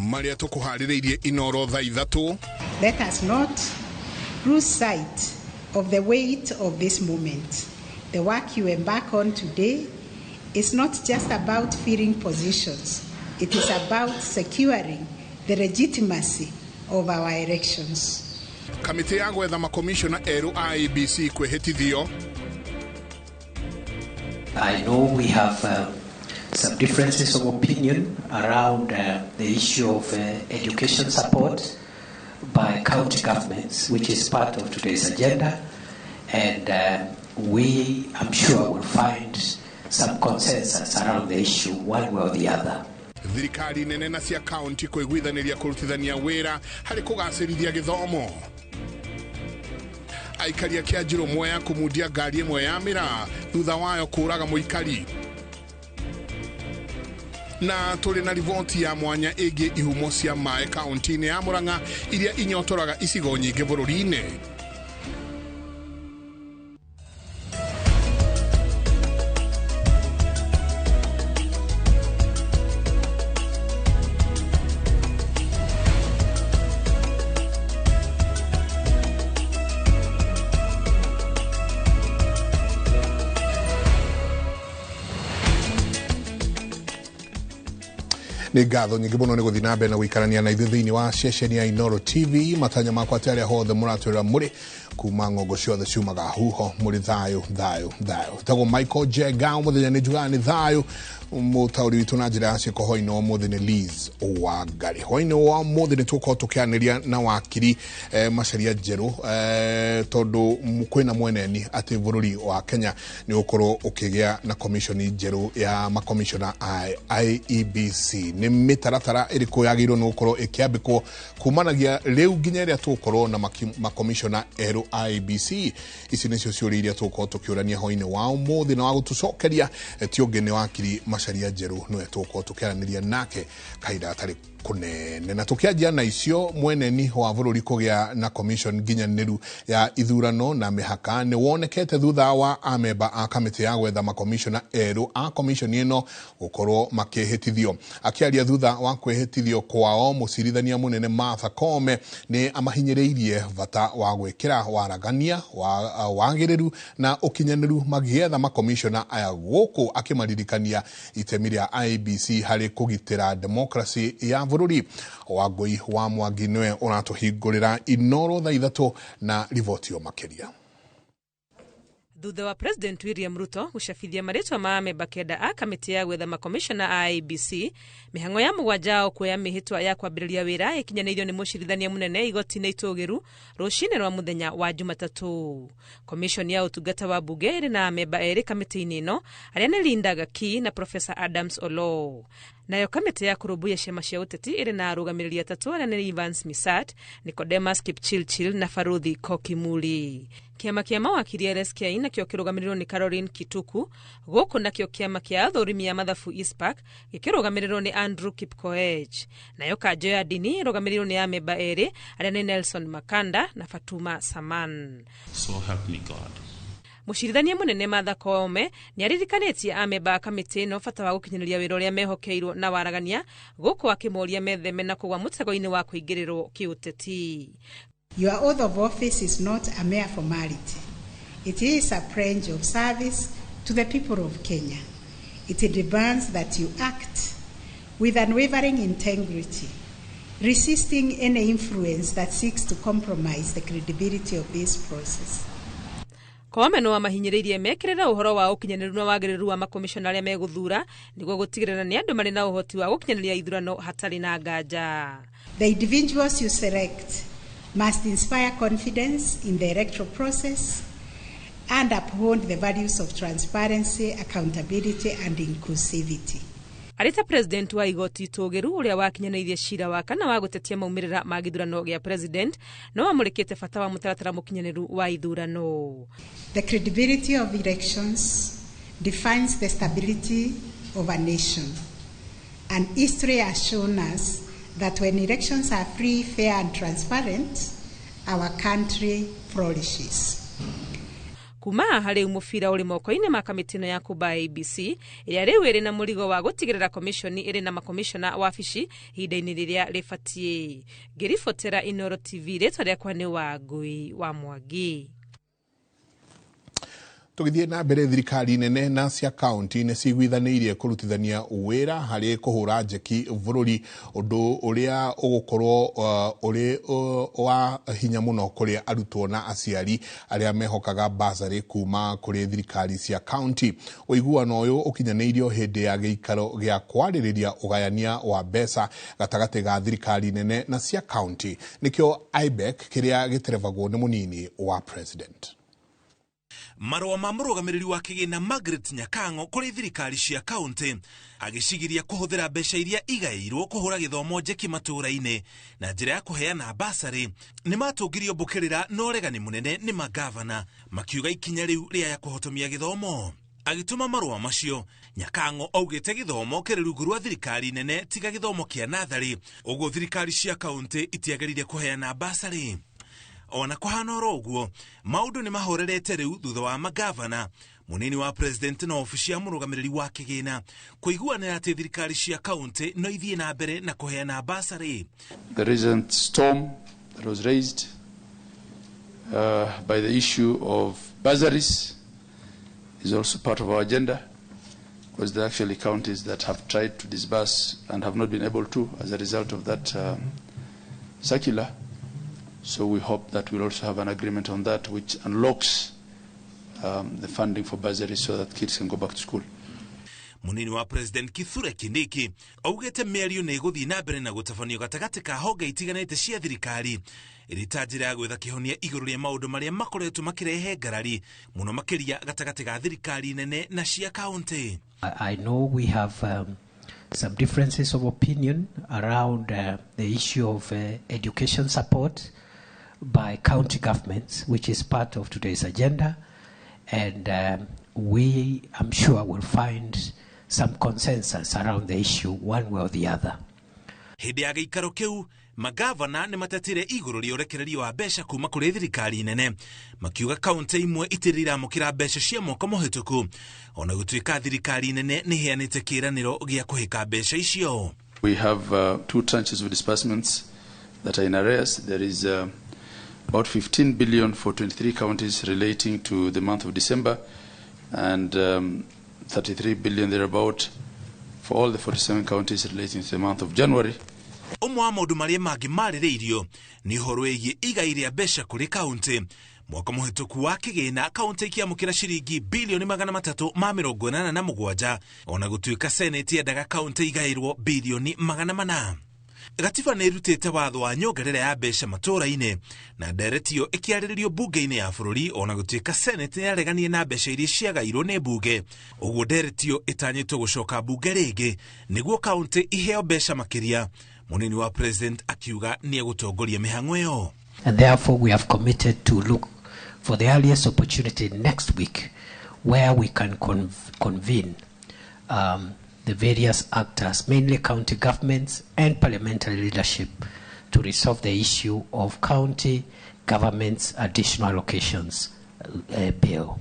Maria tukuhaririirie inoro thaa ithatu. Let us not lose sight of the weight of this moment. The work you embark on today is not just about filling positions. It is about securing the legitimacy of our elections. Kamiti ya gwetha makomishona eru IEBC kwehitithio. I know we have some differences of opinion around the issue of education support by county governments, which is part of today's agenda, and we, I'm sure, will find some consensus around the issue one way or the other. Thirikari nene na cia county kwiguithaniria kurutithania wira hari kugacirithia githomo. Aikaria kia Njiro Mwea kumudia ngari imwe ya mira thutha wayo kuraga muikari. Na tuli na rivoti ya mwanya igi ihumo cia mae kaunti-ini ya Murang'a iria inyotoraga icigo nyingi bururi-ini. Ni ngatho nyingi muno ni guthii na mbere na guikarania na ithuĩ thĩinĩ wa ceceni ya Inoro TV. Matanya makwa atĩ hothe mũratwĩra mũrĩ kuma ng'ongo ciothe ciumaga huho mũrĩ thayo. Tagwo Michael Jega mũthenya nĩ njugaga nĩ thayo. Mũtaũri witũ na njĩra ya ciĩko hwainĩ wa ũmũthĩ nĩ Liz Wangari. Hwainĩ wa ũmũthĩ nĩ tũkorwo tũkĩaranĩria na wakiri Macharia Njerũ tondũ kwĩna mweneni atĩ bũrũri wa Kenya nĩ ũkorwo ũkĩgĩa na commission njerũ ya makomishona IEBC. Nĩ mĩtaratara ĩrĩkũ yagĩrĩirwo nĩ gũkorwo ĩkĩambĩkwo kumanagia rĩu nginya rĩrĩa tũgũkorwo na makomishona erũ IEBC. Ici nĩcio ciũria iria tũgũkorwo tũkĩũrania hwainĩ wa ũmũthĩ, na wa gũtũcokeria ti ũngĩ nĩ wakiri Macharia Njerũ nĩwe tũgũkorwo tũkĩaranĩria nake kahinda gatarĩ kunene. Na tukianjia na icio, mweneni wa bũrũri kũgĩa na commission nginyanĩru ya ithurano na mĩhaka nĩ wonekete thutha wa amemba a kamĩtĩ ya gwetha makomishona erũ a commission ĩno gũkorwo makĩhĩtithio. Akĩaria thutha wa kwĩhĩtithio kwao, mũcirithania mũnene Martha Koome nĩ amahinyĩrĩirie bata wa gwĩkĩra waragania wagĩrĩru na ũkinyanĩru magĩetha makomishona aya, gũkũ akĩmaririkania itemi rĩa IEBC harĩ kũgitĩra democracy ya bũrũri. Wangui wa Mwangi nĩwe ũratũhingũrĩra Inoro thaa ithatu na riboti o makĩria. Thutha wa President William Ruto gucabithia marĩtwa ma amemba kenda a kamĩtĩ ya gwetha makomishona a IEBC, mĩhang'o ya mũgwanja kuoya mĩhĩtwa ya kwambĩrĩria wĩra ĩkinyanĩirio nĩ mũcirithania mũnene igoti-inĩ itũgĩru rũcinĩ rwa mũthenya wa Jumatatũ. Commission ya ũtungata wa mbunge ĩrĩ na amemba erĩ kamĩtĩ-inĩ ĩno, arĩa nĩ Linda Gaki na Professor Adams Oloo. Nayo kamĩtĩ ya kũrũmbũiya ciama cia ũteti ĩrĩ na arũgamĩrĩri atatũ arĩa nĩ Evans Misat, Nicodemus Kipchirchir na Faruthi Kokimuli. Kiama kia mawakiri LSK nakĩo kĩrũgamĩrĩrwo nĩ Caroline Kituku, gũkũ nakĩo kiama kia athũrimi ya mathabu ISPAC gĩkĩrũgamĩrĩrwo nĩ Andrew Kipkoech. Nayo kanjũ ya ndini ĩrũgamĩrĩrwo nĩ amemba erĩ arĩa nĩ Nelson Makanda na Fatuma Saman. So help me God. Mũcirithania mũnene Martha Koome nĩ aririkanĩtie amemba a kamĩtĩ ĩno bata wa gũkinyanĩria wĩra ũrĩa mehokeirwo na waragania, gũkũ akĩmoria metheme na kũgwa mũtego-inĩ wa kũingĩrĩrwo kĩũteti. Your oath of office is not a mere formality. It is a pledge of service to the people of Kenya. It demands that you act with unwavering integrity, resisting any influence that seeks to compromise the credibility of this process. Koome no amahinyĩrĩirie mekĩrĩra ũhoro wa ũkinyanĩru na wagĩrĩru wa makomishona arĩa megũthura nĩguo gũtigĩrĩra nĩ andũ marĩ na ũhoti wa gũkinyanĩria ithurano hatarĩ na nganja. The individuals you select must inspire confidence in the electoral process and uphold the values of transparency, accountability and inclusivity. Arita President wa igoti itũgĩru ũrĩa wakinyanĩirie cira wa kana wa gũtetia maumĩrĩra ma gĩthurano gĩa President no amũrĩkĩte bata wa mũtaratara mũkinyanĩru wa ithurano. The credibility of elections defines the stability of a nation, and history has shown us that when elections are free, fair and transparent, our country flourishes. kuma harĩ mũbira ũrĩ moko-inĩ ma kamĩtĩ ya kũmba ABC ĩrĩa rĩu ĩrĩ na mũrigo wa gũtigĩrĩra komishoni ĩrĩ na makomishona wabici ihinda-inĩ rĩrĩa rĩbatiĩ. Ngĩribotera Inooro TV, rĩtwa rĩakwa nĩ Wangui wa Mwangi. Tugithie na mbere, thirikari nene na cia kaunti nĩ ciguithanĩirie kũrutithania wĩra harĩ kũhũra njeki bũrũri, ũndũ ũrĩa ũgũkorwo ũrĩ wa hinya mũno kũrĩ arutwo na aciari arĩa mehokaga bursary kuma kũrĩ thirikari cia kaunti. Ũiguano ũyũ ũkinyanĩirio hĩndĩ ya gĩikaro gĩa kwarĩrĩria ũgayania wa mbeca gatagatĩ ga thirikari nene na cia kaunti, nĩkĩo IBEC kĩrĩa gĩterebagwo nĩ mũnini wa president. Marũa ma mũrũgamĩrĩri wa kĩgĩna Margaret Nyakango kũrĩ thirikari cia kaunti agĩcigiria kũhũthĩra mbeca iria igaĩirwo kũhũra gĩthomo njeki matũũra-inĩ na njĩra ya kũheana basarĩ nĩ matũngirio mbũkĩrĩra na ũregani mũnene nĩ magavana, makiuga ikinya rĩu rĩa kũhotomia gĩthomo. Agĩtũma marũa macio, Nyakango augĩte gĩthomo kĩrĩ rungu rwa thirikari nene tiga gĩthomo kĩa natharĩ, ũguo thirikari cia kaunti itiagĩrĩire kũheana basarĩ. Ona kũhana oro ũguo, maũndũ nĩ mahorerete rĩu thutha wa magavana, mũnini wa president na ofici ya mũrũgamĩrĩri wa kĩgĩna kũiguanĩra atĩ thirikari cia kaunti no ithiĩ na mbere na kũheana basarĩ. The recent storm that was raised by the issue of bursaries is also part of our agenda, because there are actually counties that have tried to disburse and have not been able to as a result of that circular. So we hope that we'll also have an agreement on that which unlocks the funding for bursaries so that kids can go back to school. Munini wa president Kithure Kindiki augĩte mĩario nĩ ĩgũthiĩ na mbere na gũtabanio gatagatĩ ka honge itiganĩte cia thirikari ĩrĩ ta njĩra ya gwetha kĩhonia igũrũ rĩa maũndũ marĩa makoretwo makĩrehe ngarari mũno makĩria gatagatĩ ga thirikari nene na cia kaunti. I know we have some differences of opinion around the issue of education support by county governments, which is part of today's agenda, and we, I'm sure, will find some consensus around the issue one way or the other. Hĩndĩ ya gĩikaro kĩu, magavana nĩ matetire igũrũ rĩa ũrekereria wa mbeca kuma kũrĩ thirikari nene, makiuga kaunti imwe itirĩ iramũkĩra mbeca cia mwaka mũhĩtũku, ona gũtuĩka thirikari nene nĩ ĩheanĩte kĩĩranĩro gĩa kũhĩka mbeca icio. We have two tranches of disbursements that are in arrears. There is about 15 billion for 23 counties relating to the month of December, and 33 billion thereabout for all the 47 counties relating to the month of January. Ũmwe wa maũndũ marĩa mangĩ marĩrĩirio nĩ ũhoro wĩgiĩ igai rĩa mbeca kũrĩ kaunti. Mwaka mũhĩtũku wa kĩgĩna kaunti ikĩamũkĩra ciringi bilioni 387, ona gũtuĩka seneti yendaga kaunti igaĩrwo bilioni 400. Gatiba nĩ ĩrutĩte watho wa nyongerera ya mbeca matũũra-inĩ na nderetio ĩkĩarĩrĩrio mbunge-inĩ ya bũrũri, ona gũtuĩka seneti nĩyareganie na mbeca iria ciagairwo nĩ mbunge. Ũguo nderetio ĩtanyĩtwo gũcoka mbunge rĩngĩ nĩguo kaunti iheo mbeca makĩria. Munini wa president akiuga nĩ egũtongoria mĩhang'o ĩyo. And therefore we have committed to look for the earliest opportunity next week where we can convene the various actors, mainly county governments and parliamentary leadership, to resolve the issue of county government's additional allocations bill.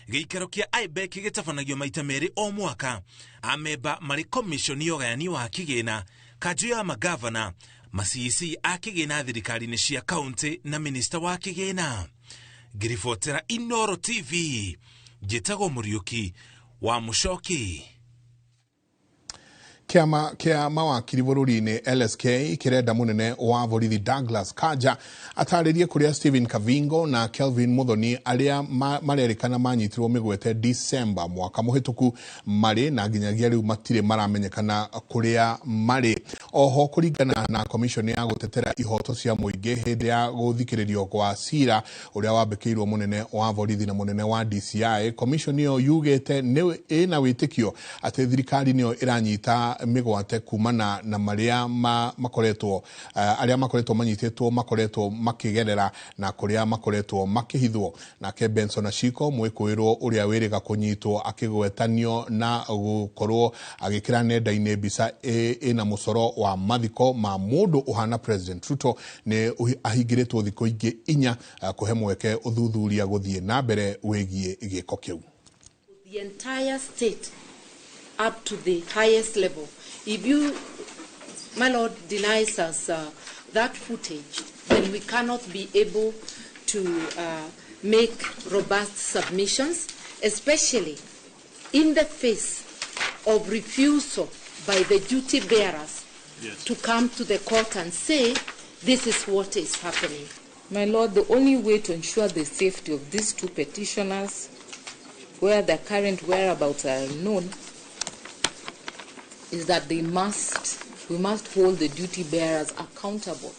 Gĩikaro kĩa IBEC gĩtabanagio maita merĩ o mwaka. Amemba marĩ komishoni ya ũgayani wa kĩgĩna, kanjũ ya magavana, ma-CEC a kĩgĩna thirikari-inĩ cia kaunti na minista wa kĩgĩna. Ngĩribotera Inooro TV, njĩtagwo Mũriũki wa Mũchoki. Kĩama kĩa mawakiri bũrũri-inĩ LSK kĩrenda mũnene wa borithi Douglas Kanja atarĩrie kũrĩa Stephen Kavingo na Kelvin Muthoni arĩa marerĩkana manyitirwo mĩgwete December mwaka mũhĩtũku marĩ na nginyagia rĩu matirĩ maramenyekana kũrĩa marĩ. Oho kũringana na komishoni ya gũtetera ihoto cia mũingĩ hĩndĩ ya gũthikĩrĩrio kwa cira ũrĩa wambĩkĩirwo mũnene wa borithi na mũnene wa DCI, komishoni ĩyo yugĩte ĩna wĩtĩkio atĩ thirikari nĩyo ĩranyita migwate kumana na maria makoretwo aria makoretwo manyitetwo makoretwo makigerera na kuria makoretwo makihithwo. Nake Benson Ashiko mwikuirwo uria wiriga kunyitwo akigwetanio na gukorwo agikira nenda-ini mbica ina mucoro wa mathiko ma mundu uhana President Ruto ne ahingiritwo thiko ingi 4 kuhe mweke uthuthuria guthie na mbere wegie giko kiu. The entire state up to the highest level. If you, my Lord, denies us that footage, then we cannot be able to make robust submissions, especially in the face of refusal by the duty bearers to come to the court and say, this is what is happening. My Lord, the only way to ensure the safety of these 2 petitioners, where their current whereabouts are known, is that we must hold the duty bearers accountable.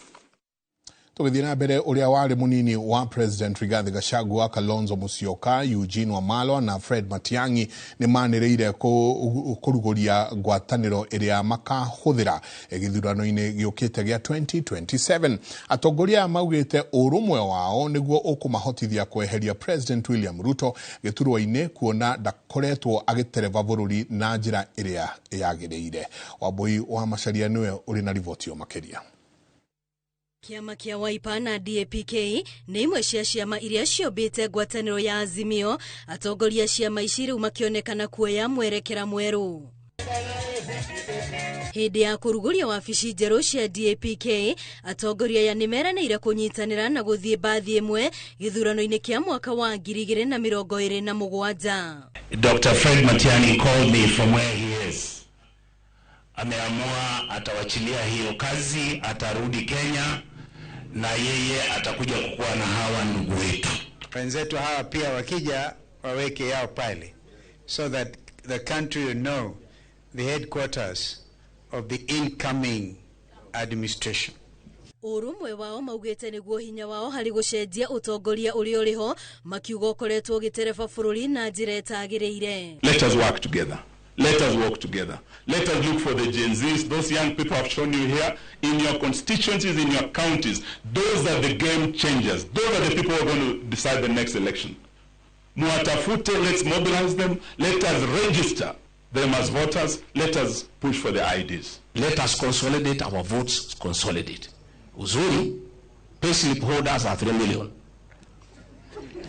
Tugithina mbere uria wari munini wa President Rigathi Gachagua, Kalonzo Musyoka, Eugene Wamalwa na Fred Matiang'i ni manireire kuruguria ngwataniro iria makahuthira githurano-ini giukite gia 2027. Atongoria maugite urumwe wao niguo ukumahotithia kweheria President William Ruto giturwa-ini kuona ndakoretwo agitereva bururi na njira iria yagiriire. Wabui wa Macharia niwe uri na riboti yo makeria. Kiama kia Wiper na DAP-K ni imwe cia ciama iria ciombite ngwataniro ya Azimio, atongoria ciama ici riu makionekana kuoya mwerekera mweru. Hindi ya kuruguria wabici njeru cia DAP-K, atongoria ya nimeranĩire kunyitanĩra na guthie bathi imwe githurano-ini kia mwaka wa 2027. Dr. Fred Matiang'i called me from where he is. Ameamua atawachilia hiyo kazi, atarudi Kenya na yeye atakuja kukuwa na hawa ndugu wetu. Wenzetu hawa pia wakija waweke yao pale, so that the country will know the headquarters of the incoming administration. Urumwe wao maugite niguo hinya wao hari gucenjia utongoria uri uriho, makiuga ukoretwo gitereba bururi na njira itagiriire. Let us work together. Let us work together. Let us look for the Gen Zs, those young people I've shown you here, in your constituencies, in your counties. Those are the game changers. Those are the people who are going to decide the next election. Muatafute, let's mobilize them. Let us register them as voters. Let us push for the IDs. Let us consolidate our votes, consolidate. Uzuri, payslip holders are 3 million.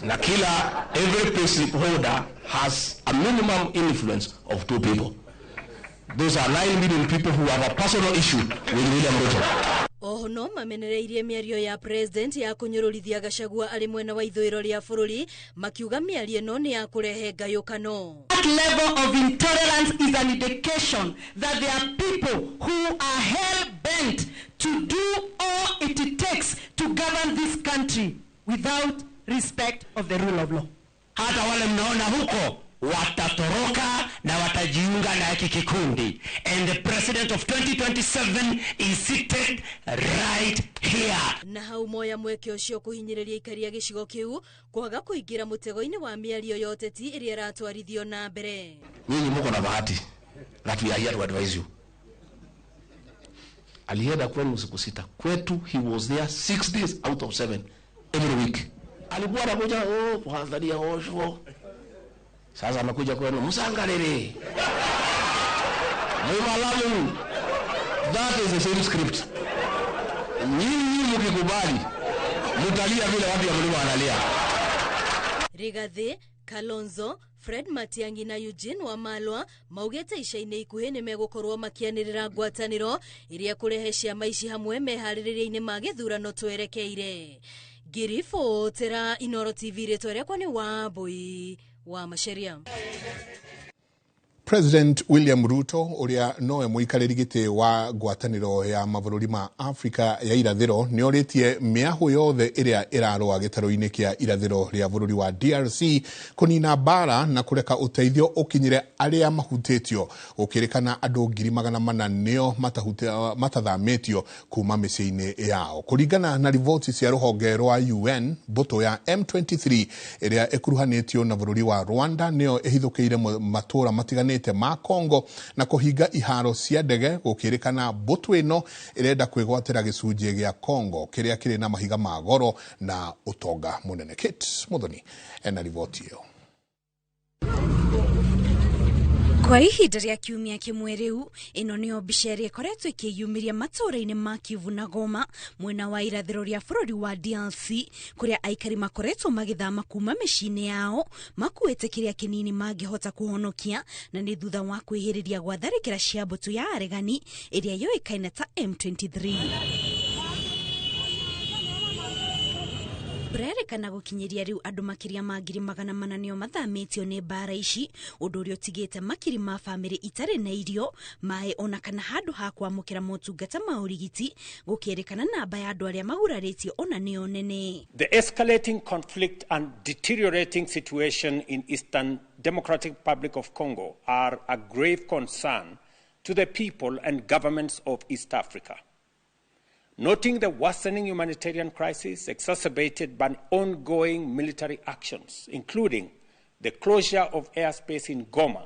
Nakila, every payslip holder has a minimum influence of 2 people. Those are 9 million people who have a personal issue with William Ruto. Ohono mamenereirie miario ya president ya kunyururithia Gachagua ari mwena wa ithwiro ria bururi, makiuga miario no ni ya kurehe ngayukano. That level of intolerance is an indication that there are people who are hell-bent to do all it takes to govern this country without respect of the rule of law. Hata wale mnaona huko watatoroka na watajiunga na hiki kikundi. And the president of 2027 is seated right here. Na hau moya mweke ucio kuhinyiriria ikaria gicigo kiu kwaga kuingira mutego-ini wa miario yote ti iria ratwarithio na mbere. Nyinyi mko na bahati that we are here to advise you. Alienda kwenu siku 6. Kwetu he was there 6 days out of 7 every week. Alikuwa anakuja kuangalia osho. Sasa amekuja kwenu msangarere. Mwalamu. That is the same script. Nyinyi mkikubali mtalia vile watu ya mlima wanalia. Rigathi, Kalonzo, Fred Matiang'i na Eugene Wamalwa maugete ica-ini ikuhi ni megukorwo makianirira ngwataniro iria kurehe ciama ici hamwe mehaririria-ini ma githurano twerekeire. Girifo tera Inoro TV retore kwa ni Wambui wa Macharia. President William Ruto uria noe muikariri giti wa ngwataniro ya mabũrũri ma Afrika ya irathiro ni oritie miahu yothe iria irarwa gitaro-ini kia irathiro ria bũrũri wa DRC kunina bara na kureka uteithio ukinyire aria mahutitio, ukirikana andu 400,000 nio matathamitio kuma micii-ini yao. Kuringana na rivoti cia ruhonge rwa UN, mbuto ya M23 iria ikuruhanitio na bũrũri wa Rwanda nio ihithukiire matura matigani matiganite ma Congo na kuhinga iharo cia ndege gukirikana mbũtũ ĩno irenda kwĩgwatĩra gĩcunjĩ gĩa Congo kiria kiri na mahiga ma goro na utonga munene. Kate Muthoni ena riboti ĩyo. Kwa ihinda rĩa kiumia kĩmwe rĩu, ĩno nĩyo mbica ĩrĩa ĩkoretwo ĩkĩyumĩria matũũra-inĩ ma Kivu na Goma mwena wa irathĩro rĩa bũrũri wa DRC, kũrĩa aikari makoretwo magĩthama kuma mĩciĩ-inĩ yao makuĩte kĩrĩa kĩnini mangĩhota kũhonokia, na nĩ thutha wa kwĩhĩrĩria gwa tharĩkĩra cia mbũtũ ya aregani ĩrĩa yoĩkaine ta M23. Burerikana gũkinyĩria rĩu andũ makĩria ma 400 nĩo mathamĩtio nĩ mbara ici, ũndũ ũrĩa ũtigĩte makiri ma bamĩrĩ itarĩ na irio, maĩ ona kana handũ ha kwamũkĩra motungata ma ũrigiti, gũkĩrĩkana namba ya andũ arĩa magurarĩtio ona nĩyo nene. The escalating conflict and deteriorating situation in Eastern Democratic Republic of Congo are a grave concern to the people and governments of East Africa. Noting the worsening humanitarian crisis exacerbated by ongoing military actions, including the closure of airspace in Goma,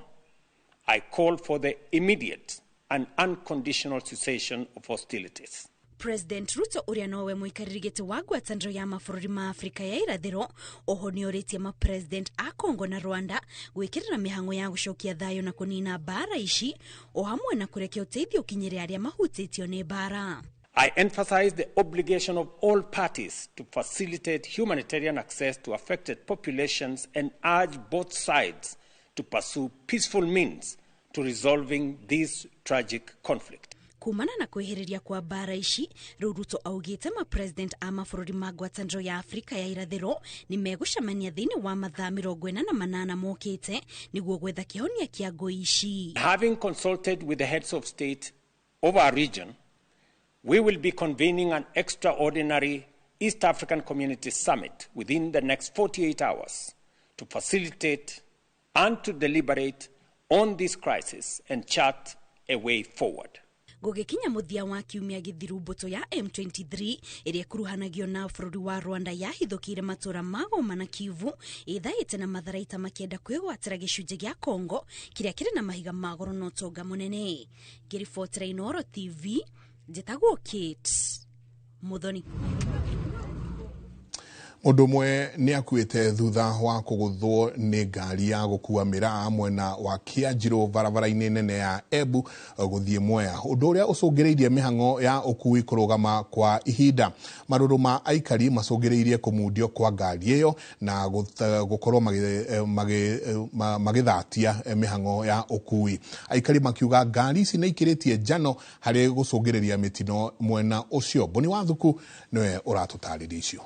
I call for the immediate and unconditional cessation of hostilities. President Ruto ũrĩa nowe mũikarĩri gĩtĩ wa ngwatanĩro ya mabũrũri ma Afrika ya irathĩro, oho nĩorĩtie ma-president a Congo na Rwanda gwĩkĩrĩra mĩhang'o ya gũcokia thayũ na kũnina mbara ici, o hamwe na kũrekia ũteithio ũkinyĩre arĩa mahutĩtio nĩ mbara. I emphasize the obligation of all parties to facilitate humanitarian access to affected populations and urge both sides to pursue peaceful means to resolving this tragic conflict. Kumana na kwĩhĩrĩria kwa mbara ici, rĩu Ruto augĩte ma-president a mabũrũri ma ngwatanĩro ya Afrika ya irathĩro nĩ megũcemania thĩinĩ wa mathaa 48 mokĩte nĩguo gwetha kĩhonia kĩa ngũĩ ici. Having consulted with the heads of state of our region, we will be convening an extraordinary East African Community Summit within the next 48 hours to facilitate and to deliberate on this crisis and chart a way forward. Gũgĩkinya mũthia wa kiumia gĩthiru mbũtũ ya M23 ĩrĩa kuruhanagio na bũrũri wa Rwanda yahithũkĩire matũũra ma Goma na Kivu, ĩthaĩte na matharaita makĩenda kwĩgwatĩra gĩcunjĩ gĩa Congo kĩrĩa kĩrĩ na mahiga ma goro na ũtonga mũnene. Ngĩribotera Inooro TV, njĩtagwo Kate Muthoni. Mũndũ ũmwe nĩ akuĩte thutha wa kũgũthwo nĩ ngari ya gũkua mĩraa mwena wa Kĩanjĩrũ barabara-inĩ nene ya Embu gũthiĩ Mwea, ũndũ ũrĩa ũcũngĩrĩirie mĩhang'o ya ũkui kũrũgama kwa ihinda. Marũrũ ma aikari macũngĩrĩirie kũmundio kwa ngari ĩyo na gũkorwo magĩthatia mĩhang'o ya ũkui. Aikari makiuga ngari ici nĩ ikĩrĩtie njano harĩ gũcũngĩrĩria mĩtino mwena ũcio. Boni Wathuku nĩwe ũratũtarĩria icio.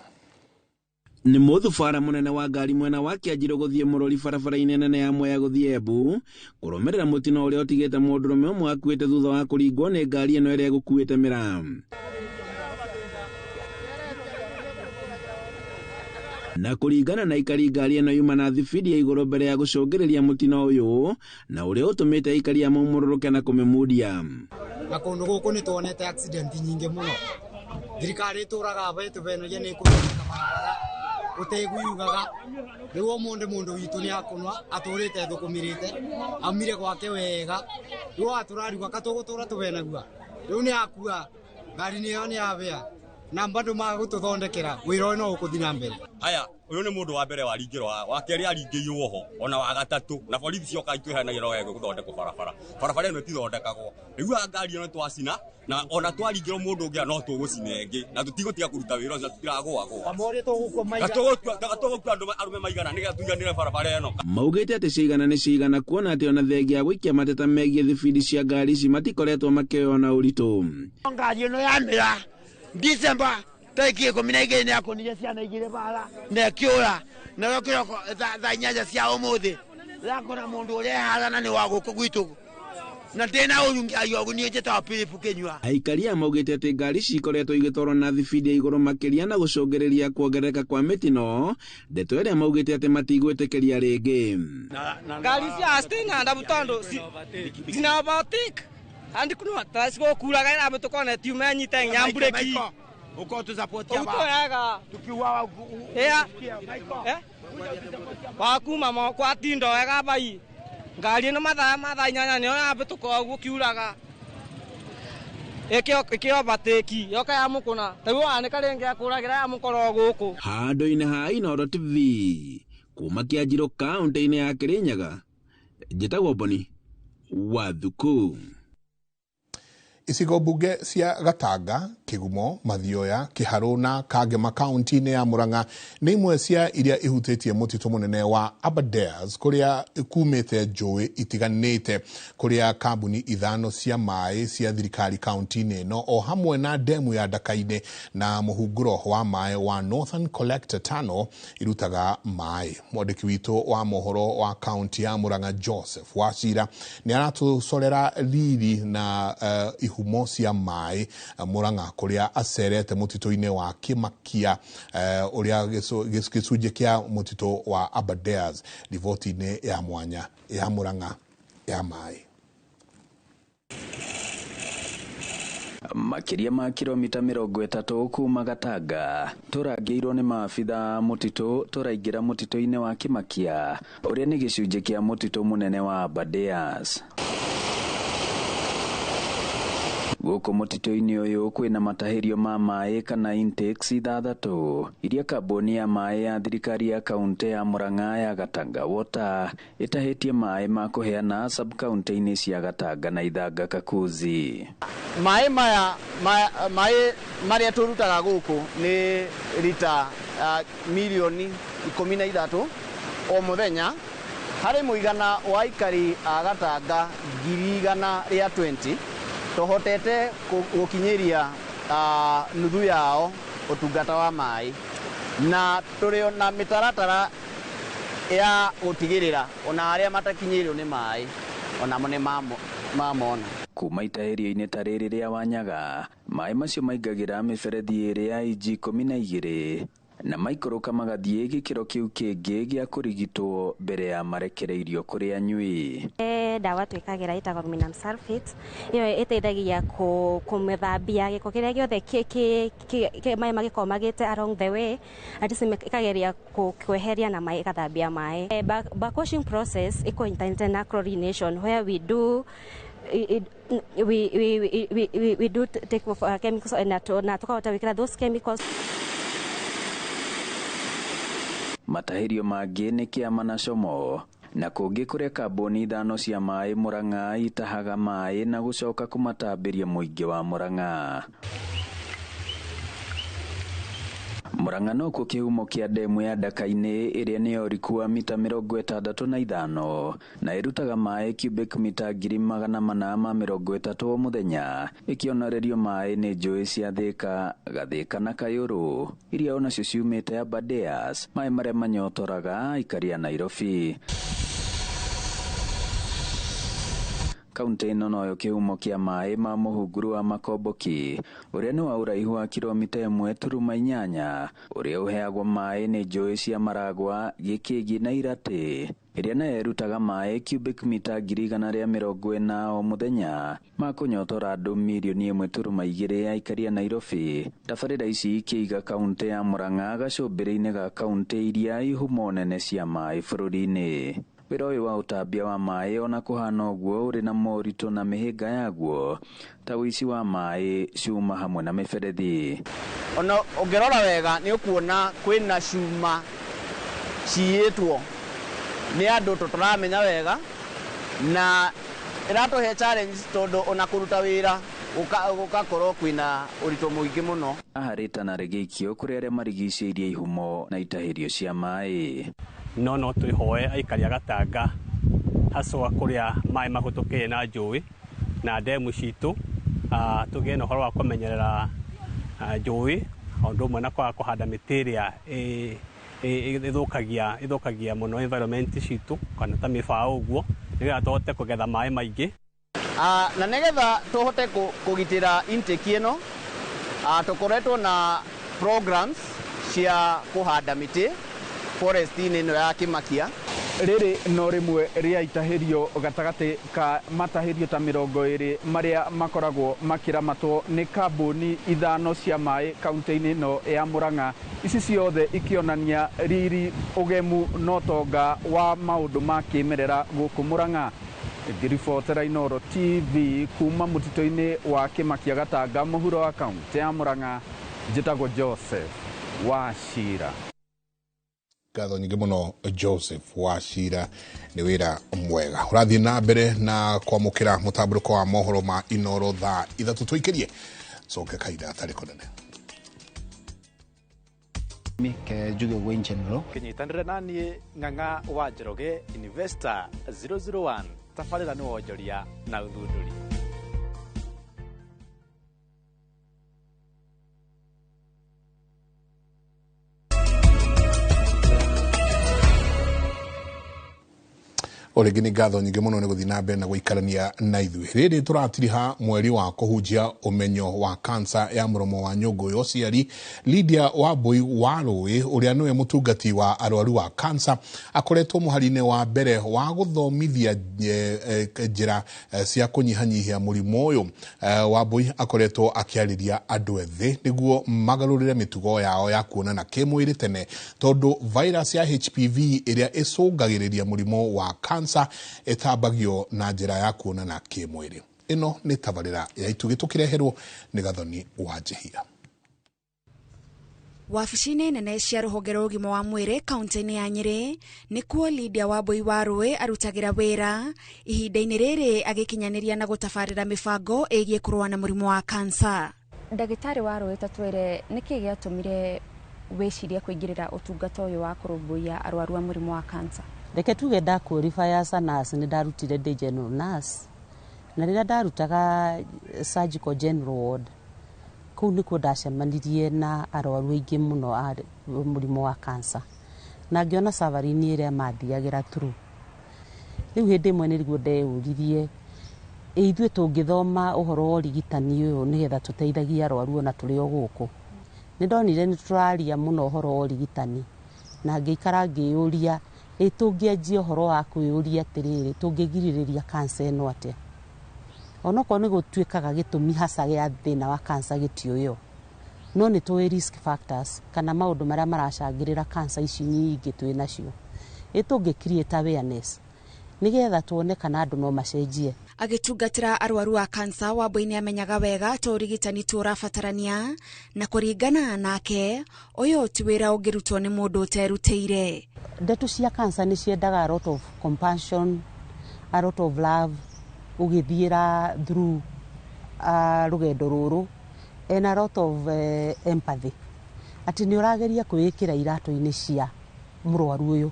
Nĩ mũthubara mũnene wa ngari mwena wa Kĩanjĩrũ gũthiĩ Mũrori barabara-inĩ nene ya Mwea gũthiĩ Embu kũrũmĩrĩra mũtino ũrĩa ũtigĩte mũndũrũme ũmwe akuĩte thutha wa kũringwo nĩ ngari ĩno ĩrĩa gũkuĩte mĩraa. Na kũringana na aikari, ngari ĩno yuma na thibidi ya igũrũ mbere ya gũcũngĩrĩria mũtino ũyũ, na ũrĩa ũtũmĩte aikari amũmũrũrũke na kũmĩmundia. Na kũndũ gũkũ nĩ tuonete accident nyingĩ mũno. Thirikari ĩtũraga betũ benoje nĩ kũthondeka barabara ũteguyugaga rĩu mũndũ witũ nĩ akonwa atũrĩte thũkũmĩrĩte amire gwake wega rĩu atũrariuga katũgũtũra tũbenagua rĩu nĩ akua ngari nĩyo nĩ yabea na bado magũtũthondekera wĩra ũyũ no ũkũthiĩ na mbere. Haya, ũyũ nĩ mũndũ wa mbere waringĩrwo, wa kerĩ aringĩirwo ho, ona wa gatatũ, na borithi cioka itwehanagĩra wega gũthondekwo barabara. Barabara ĩno ĩtithondekagwo. Rĩu ngari ĩno twacina na ona twaringĩrwo mũndũ ũngĩ no tũgũcina ĩngĩ na tũtigũtiga kũruta wĩra ũcio tũtiragũagwo. Amore tũgũkua maigana. Tũgũkua andũ arũme maigana nĩgetha tuiganĩre barabara ĩno. Maugĩte atĩ ciigana nĩ ciigana, kuona atĩ ona thengia gũikia mateta megiĩ thibidi cia ngari ici matikoretwo makĩoywo na ũritũ. Ngari ĩno yamĩra December tarĩki 12 nĩ yakonire ciana igĩrĩ bara na ĩkĩũra na kĩroko thaa 8 cia ũmũthĩ yakona mũndũ ũrĩa harana nĩ wa gũkũ gwitũ na tena ũrungi ayo ni njeta Philip Kenywa. Aikari maugĩte atĩ ngari cikoretwo igĩtwarwo na thibidi ya igũrũ makĩria na gũcũngĩrĩria kuongerereka kwa mĩtino, ndeto ĩrĩa maugĩte atĩ matigwĩtĩkĩria rĩngĩ. Ngari cia stina ndabutondo zinabatik andi kunwa tasiko kuraga ina mutokona tiume nyita nyambureki uko tuzapotia ba uko tukiwa ya wakuma kwa tindo wega bai ngari ĩno mathaa inyanya nĩyo yambĩtũka ũguo kiuraga ĩkĩo batĩki yoka ya mũkũna taguo wanĩka rĩngĩ akũragĩra ya mũkoro gũkũ handũ-inĩ ha Inooro TV kuma Kĩanjĩrũ kaunti-inĩ ya Kĩrĩnyaga njĩtagwo Boni Wathuku. Icigo bunge cia Gatanga, Kigumo, Mathioya, Kiharu na Kagema kaunti-inĩ ya Murang'a nĩ imwe cia iria ihutĩtie mũtitũ mũnene wa Aberdares kũrĩa kumĩte njũĩ itiganĩte kũrĩa kambuni ithano cia maĩ cia thirikari kaunti-inĩ ĩno o hamwe na ndemu ya Ndaka-inĩ na mũhunguro wa maĩ wa Northern Collector Tunnel irutaga maĩ. Mwandĩki witũ wa mohoro wa kaunti ya Murang'a Joseph Wachira nĩ aratũcorera riri na ihumo cia maĩ Murang'a kũrĩa acerete mũtitũ-inĩ wa Kimakia ũrĩa gĩcunjĩ kĩa mũtitũ wa Aberdares riboti-inĩ ya mwanya ya Murang'a ya maĩ. Makiria ma kilomita 30 kuma Gatanga turangĩirwo nĩ maabitha mũtitũ turaingĩra mũtitũ-inĩ wa Kimakia ũrĩa nĩ gĩcunjĩ kĩa mũtitũ mũnene wa Aberdares. Gũkũ mũtitũ-inĩ ũyũ kwĩna matahĩrio ma maĩ kana intakes 6 iria kambuni ya maĩ ya thirikari ya kaunti ya Murang'a ya Gatanga Water ĩtahĩtie maĩ ma kũheana sub-county-inĩ cia Gatanga na Ithanga Kakuzi. Maĩ marĩa tũrutaga gũkũ nĩ lita milioni 13 o mũthenya harĩ mũigana wa aikari a Gatanga 120 tohotete gũkinyĩria nuthu yao ũtungata wa maĩ na tũrĩ na mĩtaratara ya gũtigĩrĩra ona arĩa matakinyĩrwo nĩ maĩ ona nĩ mamona. Kuma itahĩrio-inĩ ta rĩrĩ rĩa Wanyaga maĩ macio maingagĩra mĩberethi ĩrĩ ya inji 12 na maikũrũka magathiĩ gĩkĩro kĩu kĩngĩ gĩa kũrigitwo mbere ya marekereirio kũrĩ anyui. Dawa twĩkagĩra ĩtagwo aluminum sulfate ĩyo ĩteithagia kũmĩthambia gĩko kĩrĩa gĩothe maĩ magĩkorwo magĩte along the way ĩkageria kweheria na maĩ ĩgathambia maĩ. Backwashing process ĩkũnyitĩte na chlorination where we do take chemicals na tukahota gwĩkĩra those chemicals. Matahĩrio mangĩ nĩ Kĩama na Como na kũngĩ kũrĩa kambuni 5 cia maĩ Murang'a itahaga maĩ na gũcoka kũmatambĩria mũingĩ wa Murang'a. Murang'a no kuo kĩhumo kĩa ndemu ya Ndaka-inĩ ĩrĩa nĩ ũriku wa mita 65 na ĩrutaga maĩ cubic mita 430 o mũthenya ĩkĩonorerio maĩ nĩ njũĩ cia Thĩka, Gathĩka na Kayũrũ iria onacio ciumĩte Aberdares, maĩ marĩa manyotoraga aikari a Nairobi. Kaunti ĩno noyo kĩhumo kĩa maĩ ma mũhunguru wa Makomboki ũrĩa nĩ wa ũraihu wa kilomita 1.8 ũrĩa ũheagwo maĩ nĩ njũĩ cia Maragwa, Gĩkĩgi na Iratĩ ĩrĩa nayo ĩrutaga maĩ cubic mita 140 o mũthenya ma kũnyotora andũ milioni 1.2 aikari a Nairobi. Tabarĩra ici ikĩiga kaunti ya Murang'a gacũmbĩrĩ-inĩ ga kaunti iria ihumo nene cia maĩ bũrũri-inĩ. Wĩra ũyũ wa ũtambia wa maĩ ona kũhana ũguo ũrĩ na moritũ na mĩhĩnga yaguo ta ũici wa maĩ, cuma hamwe na mĩberethi. Ona ũngĩrora wega nĩ ũkuona kwĩna cuma ciĩtwo nĩ andũ tũtaramenya wega na ĩratũhe challenge tondũ ona kũruta wĩra gũgakorwo kwĩna ũritũ mũingĩ mũno. Aharĩta na rĩgĩikio kũrĩ arĩa marigicĩirie ihumo na itahĩrio cia maĩ. No twĩhoe aikari a Gatanga haswa kũrĩa maĩ mahũtũkĩire na njũĩ na ndemu citũ tũgĩe na ũhoro wa kũmenyerera njũĩ o ũndũ ũmwe na kwaga kũhanda mĩtĩ ĩrĩa ĩthũkagia mũno environment citũ kana ta mĩbaũ ũguo nĩgetha tũhote kũgetha maĩ maingĩ. Na nĩgetha tũhote kũgitĩra intake ĩno tũkoretwo na programs cia kũhanda mĩtĩ forest-inĩ ĩno ya Kimakia riri no rimwe ria itahirio gatagati ka matahirio ta 20 maria makoragwo makiramatwo ni kambuni ithano cia mai kaunti-ini no ya Murang'a, ici ciothe ikionania riri ugemu no tonga wa maundu ma kimerera guku Murang'a. Ngiribotera Inooro TV kuma mutito-ini wa Kimakia Gatanga, muhuro wa kaunti ya Murang'a, njitagwo Joseph Wachira. Ngatho nyingĩ mũno Joseph Wachira, nĩ wĩra mwega. Ũrathiĩ na mbere na kwamũkĩra mũtambũrũko wa mohoro ma Inooro thaa 3 tũikĩrie coke kaida atarĩ kũnene. Ke Juge Wayne General kinyitanire nani Ng'ang'a wa Njoroge Investor 001 tafarĩra nĩ wonjoria na ũthundũri. Oregini ngatho nyingĩ mũno nĩ gũthiĩ na mbere na gũikarania na ithuĩ. Rĩrĩ tũratiriha mweri wa kũhunjia ũmenyo wa kansa ya mũromo wa nyũngũ ya ũciari. Lydia Wambui wa Rũĩ, ũrĩa nĩwe mũtungati wa arwaru wa kansa, akoretwo mũhari-inĩ wa mbere wa gũthomithia njĩra cia kũnyihanyihia mũrimũ ũyũ. Wambui akoretwo akĩarĩria andũ ethĩ nĩguo magarũrĩre mĩtugo yao ya kuonana kĩmwĩrĩ tene, tondũ virus ya HPV ĩrĩa ĩcũngagĩrĩria mũrimũ wa kansa etambagio na njĩra ya kuonana kĩmwĩrĩ. Ĩno nĩ tabarĩra ya itugĩ tũkĩreherwo nĩ Gathoni wa Njihia. Wabici-inĩ nene cia rũhonge rwa ũgima wa mwĩrĩ kaunti-inĩ ya Nyĩrĩ nĩkuo Lydia Wambui wa Rũĩ arutagĩra wĩra, ihinda-inĩ rĩrĩ agĩkinyanĩria na gũtabarĩra mĩbango ĩgiĩ kũrũa na mũrimũ wa kansa. Ndagĩtarĩ wa Rũĩ tatwĩre nĩkĩ gĩatũmire wĩcirie kũingĩrĩra ũtungata ũyũ wa kũrũmbũiya arwaru a mũrimũ wa kansa? Reke tuge ndakwĩrifaya as a nurse, nĩ ndarutire ndĩ general nurse, na rĩrĩa ndarutaga surgical general ward, kũu nĩkuo ndacemanirie na arwaru aingĩ mũno a mũrimũ wa kansa, na ngĩona safarini ĩrĩa mathiagĩra through. Rĩu hĩndĩ ĩmwe nĩriguo ndeyũririe ithuĩ tũngĩthoma ũhoro wa ũrigitani ũyũ nĩgetha tũteithagie arwaru ona tũrĩ o gũkũ. Nĩndonire nĩtũraria mũno ũhoro wa ũrigitani, na ngĩikara ngĩyũria tũngĩanjia ũhoro wa kwĩyũria atĩrĩrĩ, tũngĩgirĩrĩria kansa ĩno atĩa. Onokorwo nĩ gũtuĩkaga gĩtũmi hasa gĩa thĩna wa kansa gĩtiũyũ, no nĩ tũĩ risk factors kana maũndũ marĩa maracangĩrĩra kansa ici nyingĩ twĩ nacio. Tũngĩ create awareness nĩgetha tuone kana andũ no macenjie. Agĩtungatĩra arwaru a kansa, Wambui nĩ amenyaga wega ta ũrigitani tũrabatarania, na kũringana nake ũyũ ti wĩra ũngĩrutwo nĩ mũndũ ũterutĩire. Ndeto cia kansa nĩ ciendaga a lot of compassion, a lot of love, ũgĩthiĩra through rũgendo rũrũ, and a lot of empathy. Atĩ nĩ ũrageria kwĩĩkĩra iratũ-inĩ cia mũrwaru ũyũ,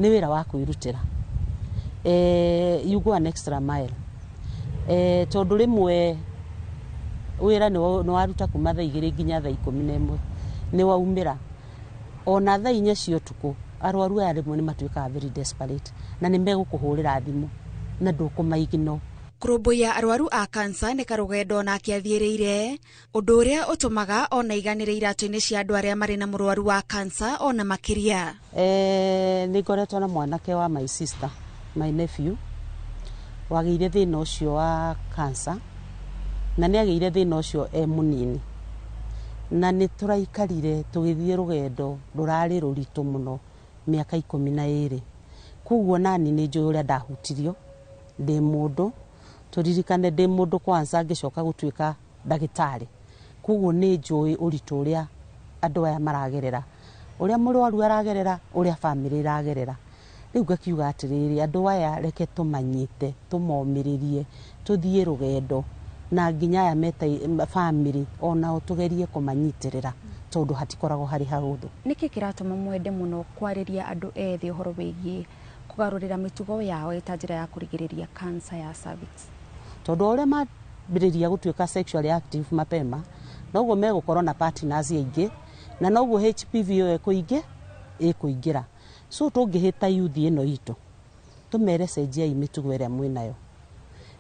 nĩ wĩra wa kwĩrutĩra. You go an extra mile. Tondũ rĩmwe wĩra nĩ waruta kuma thaa 2 nginya thaa 11, nĩ waumĩra ona thaa 4 cia ũtukũ. Arwaru aya rĩmwe nĩ matuĩkaga very desperate, na nĩ megũkũhũrĩra thimũ na ndũkũmaigino. Kũrũmbũiya arwaru a kansa nĩ karũgendo na kĩathiĩrĩire, ũndũ ũrĩa ũtũmaga ona iganĩre iratũ-inĩ cia andũ arĩa marĩ na mũrwaru wa kansa ona makĩria. Nĩ ngoretwo na mwanake wa my sister, my nephew, wagĩire thĩna ũcio wa kansa, na nĩ agĩire thĩna ũcio mũnini, na nĩ tũraikarire tũgĩthiĩ rũgendo rũrarĩ rũritũ mũno mĩaka 12. Koguo nani nĩ njũĩ ũrĩa ndahutirio ndĩ mũndũ, tũririkane ndĩ mũndũ kwanza ngĩcoka gũtuĩka ndagĩtarĩ. Koguo nĩ njũĩ ũritũ ũrĩa andũ aya maragerera, ũrĩa mũrwaru aragerera, ũrĩa famĩlĩ iragerera. Rĩu ngakiuga atĩrĩrĩ, andũ aya reke tũmanyite, tũmomĩrĩrie, tũthiĩ rũgendo, na nginya aya meta famĩlĩ onao tũgerie kũmanyitĩrĩra, tondũ hatikoragwo harĩ hahũthũ. Nĩkĩ kĩratũma mwende mũno kwarĩria andũ ethĩ ũhoro wĩgiĩ kũgarũrĩra mĩtugo yao ta njĩra ya kũrigĩrĩria kansa ya cervix? Tondũ ũrĩa mambĩrĩria gũtuĩka sexually active mapema, noguo megũkorwo na partners aingĩ, na noguo HPV ĩyo ĩkũingĩra. So tũngĩhĩta youth ĩno itũ, tũmere cenjiai mĩtugo ĩrĩa mwĩnayo,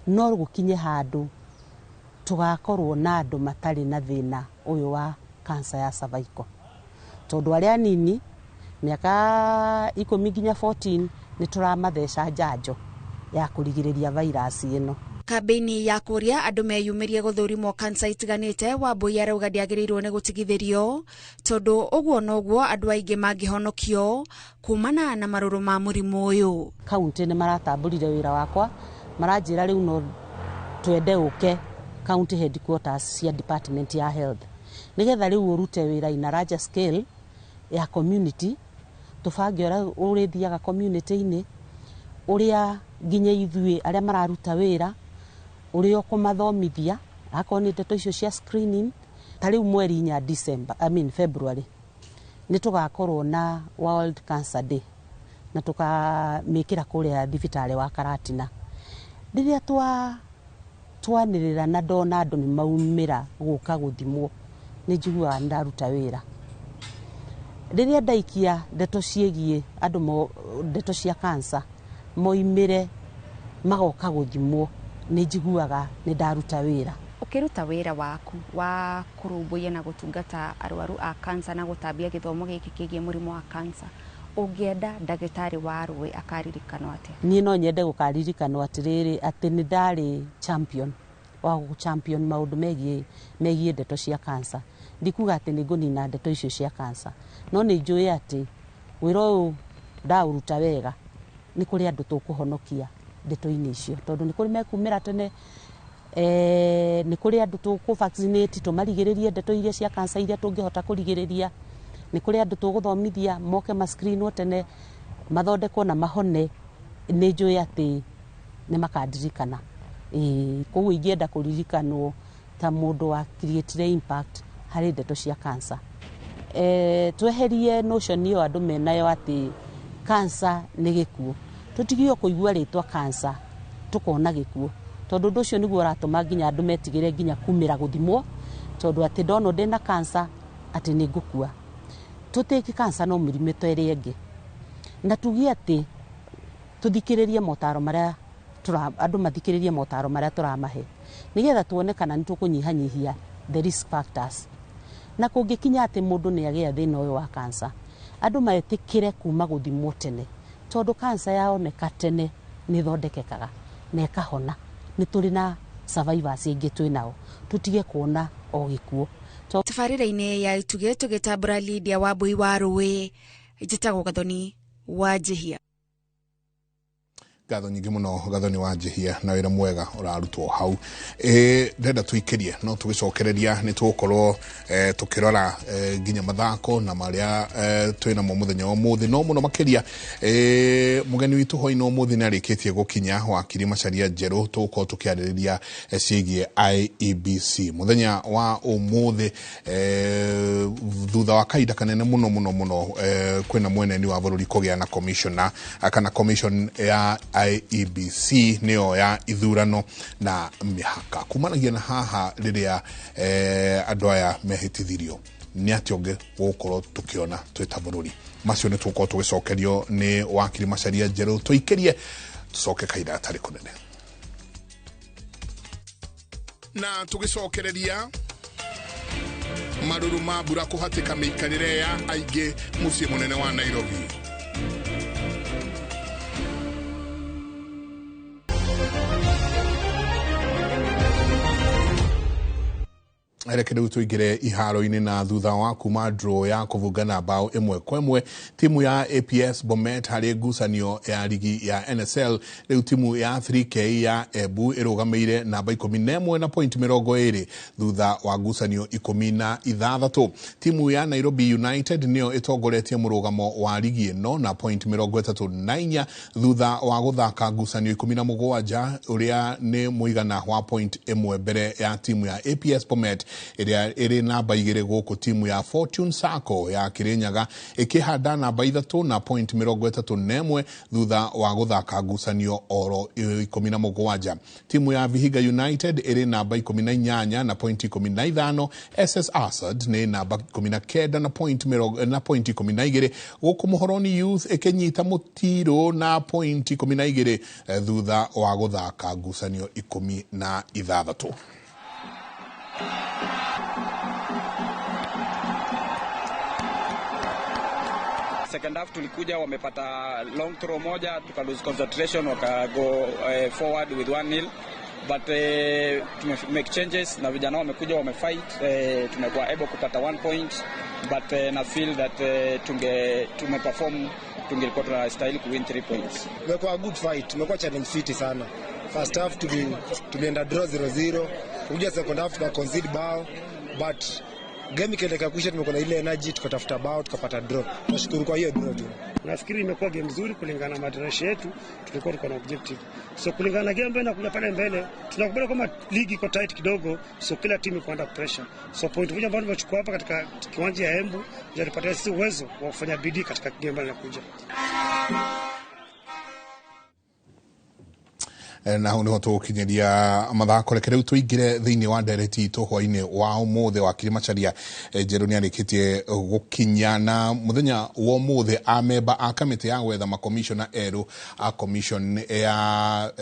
no gũkinye handũ tũgakorwo na andũ matarĩ na thĩna ũyũ wa kansa ya cervical. Tondũ arĩa nini mĩaka 10 nginya 14 nĩ tũramatheca njanjo ya kũrigĩrĩria virus ĩno. Kambĩini ya kũria andũ meyumĩrie gũthũrimwo kansa itiganĩte, Wambui arauga ndĩagĩrĩirwo nĩ gũtigithĩrio tondũ ũguo noguo andũ aingĩ mangĩhonokio kumana na marũrũ ma mũrimũ ũyũ. Kaunti nĩ maratambũrire wĩra wakwa, maranjĩra rĩu no twende ũke county headquarters cia department ya health, nĩgetha rĩu ũrute wĩra in a larger scale ya community, tũbange ũrĩa ũrĩthiaga community-inĩ, ũrĩa nginya ithuĩ arĩa mararuta wĩra ũrĩa ũkũmathomithia akorwo nĩ ndeto icio cia screening. Ta rĩu mweri 4 February nĩ tũgakorwo na World Cancer Day na tũkamĩkĩra kũrĩa thibitarĩ wa Karatina. Rĩrĩa twanĩrĩra na ndona andũ nĩ maumĩra gũka gũthimwo, nĩ njiguaga ndaruta wĩra. Rĩrĩa ndaikia ndeto ciĩgiĩ andũ ndeto cia cancer moimĩre magoka gũthimwo, nĩ njiguaga nĩ ndaruta wĩra. Ũkĩruta wĩra waku wa kũrũmbũiya na gũtungata arwaru a cancer na gũtambia gĩthomo gĩkĩ kĩgiĩ mũrimũ wa cancer, ũngĩenda ndagĩtarĩ wa Rũĩ akaririkanwo atĩa? Niĩ no nyende gũkaririkanwo atĩrĩrĩ, atĩ nĩ ndarĩ champion wa champion maũndũ megiĩ ndeto cia cancer. Ndikuga atĩ nĩ ngũnina ndeto icio cia cancer, no nĩ njũĩ atĩ wĩra ũyũ ndaũruta wega nĩ kũrĩ andũ tũkũhonokia ndeto-inĩ icio, tondũ nĩ kũrĩ mekumĩra tene, nĩ kũrĩ andũ tũkũ-vaccinate tũmarigĩrĩrie ndeto iria cia cancer iria tũngĩhota kũrigĩrĩria, nĩ kũrĩ andũ tũgũthomithia moke ma-screenwo tene, mathondekwo na mahone. Nĩ njũĩ atĩ nĩ makandirikana. Koguo ingĩenda kũririkanwo ta mũndũ wa create impact harĩ ndeto cia cancer. Tweherie notion ĩyo andũ menayo atĩ cancer nĩ gĩkuũ. Tũtigio kũigua rĩtwa cancer tukona gĩkuũ, tondũ ũndũ ũcio nĩguo ũratũma nginya andũ metigĩre nginya kumĩra gũthimwo, tondũ atĩ ndona ndĩna cancer atĩ nĩ ngũkua. Tũtĩki cancer no mĩrimũ ta ĩrĩa ĩngĩ, na tugie atĩ tũthikĩrĩrie motaro marĩa andũ mathikĩrĩrie motaro marĩa tũramahe, nĩgetha tuone kana nĩ tũkũnyihanyihia the risk factors. Na kũngĩkinya atĩ mũndũ nĩ agĩa thĩna ũyũ wa cancer, andũ metĩkĩre kuma gũthimwo tene, tondũ cancer yaoneka tene nĩ thondekekaga na ĩkahona. Nĩ tũrĩ na survivors aingĩ twĩnao, tũtige kuona o gĩkuũ. Tabarĩra-inĩ ya Ituge tũgĩtambũra Lydia Wambui wa Rũĩ, njĩtagwo Gathoni wa Njihia. Ngatho nyingĩ mũno Gathoni wa Njihia, na wĩra mwega ũrarutwo hau. Ndenda tũikĩrie no tũgĩcokereria nĩ tũgũkorwo tũkĩrora nginya mathako na marĩa twĩna mo mũthenya wa ũmũthĩ, no mũno makĩria mũgeni witũ hwaĩ-inĩ ũmũthĩ nĩ arĩkĩtie gũkinya, wakiri Macharia Njerũ. Tũgũkorwo tũkĩarĩrĩria ciĩgiĩ IEBC mũthenya wa ũmũthĩ, thutha wa kahinda kanene mũno kwĩna mweneni wa bũrũri kũgĩa na commissioner kana commission ya IEBC nĩyo ya ithurano na mĩhaka. Kumanagia na haha rĩrĩa andũ aya mehĩtithirio, nĩ atĩ ũngĩ gũkorwo tũkĩona twĩ ta bũrũri. Macio nĩ tũgũkorwo tũgĩcokerio nĩ wakiri Macharia Njerũ. Tũikĩrie tũcoke kahinda gatarĩ kũnene na tũgĩcokereria marũrũ ma mbura kũhatĩka mĩikarĩre ya aingĩ mũciĩ mũnene wa Nairobi. Reke rĩu tũingĩre iharo-inĩ, na thutha wa kuma draw ya kũvungana bao 1-1, timu ya APS Bomet harĩ ngucanio ya ligi ya NSL, rĩu timu ya 3K ya Embu ĩrũgamĩire namba 11 na point 20 thutha wa ngucanio 16. Timu ya Nairobi United nĩyo ĩtongoretie mũrũgamo wa ligi ĩno na point 34 thutha wa gũthaka ngucanio 17, ũrĩa nĩ mũigana wa point 1 mbere ya timu ya APS Bomet ĩrĩa ĩrĩ namba 2 gũkũ timu ya Fortune Sacco ya Kirinyaga ĩkĩhanda namba 3 na point 31 thutha wa gũthaka ngucanio oro 17. Timu ya Vihiga United ĩrĩ namba 18 na point 15. SS Asad nĩ namba 19 na point 12 gũkũ Muhoroni Youth ĩkĩnyita mũtiro na point 12 thutha wa gũthaka ngucanio 16. second half tulikuja wamepata long throw moja, tuka lose concentration, waka go forward with 1-0. But make changes na vijana wamekuja wamefight, tumekuwa able kupata 1 point, but na feel that tumeperform, tungekuwa tunastahili ku win 3 points. Tumekuwa good fight, tumekuwa challenge fit sana. First half tulienda draw 0-0, kuja second half tuka concede bao, but game ikielekea kuisha tumekuwa na ile energy, tukatafuta bao tukapata draw. Nashukuru kwa hiyo draw tu. Nafikiri imekuwa game nzuri kulingana na matarajio yetu, tulikuwa tuko na objective. So kulingana na game ambayo inakuja pale mbele, tunakubali kama ligi iko tight kidogo, so kila timu iko under pressure. So point moja ambayo tumechukua hapa katika kiwanja ya Embu, ndio tupatia sisi uwezo wa kufanya bidii katika game ambayo inakuja. Na hau niho tukinyeria mathako reke riu tuingire thiini wa ndereti itu hwaini wa umuthi wa Kilimacharia. Njeru ni arikitie gukinya na muthenya wa umuthi amemba a kamiti ya gwetha makomishona eru a commission ya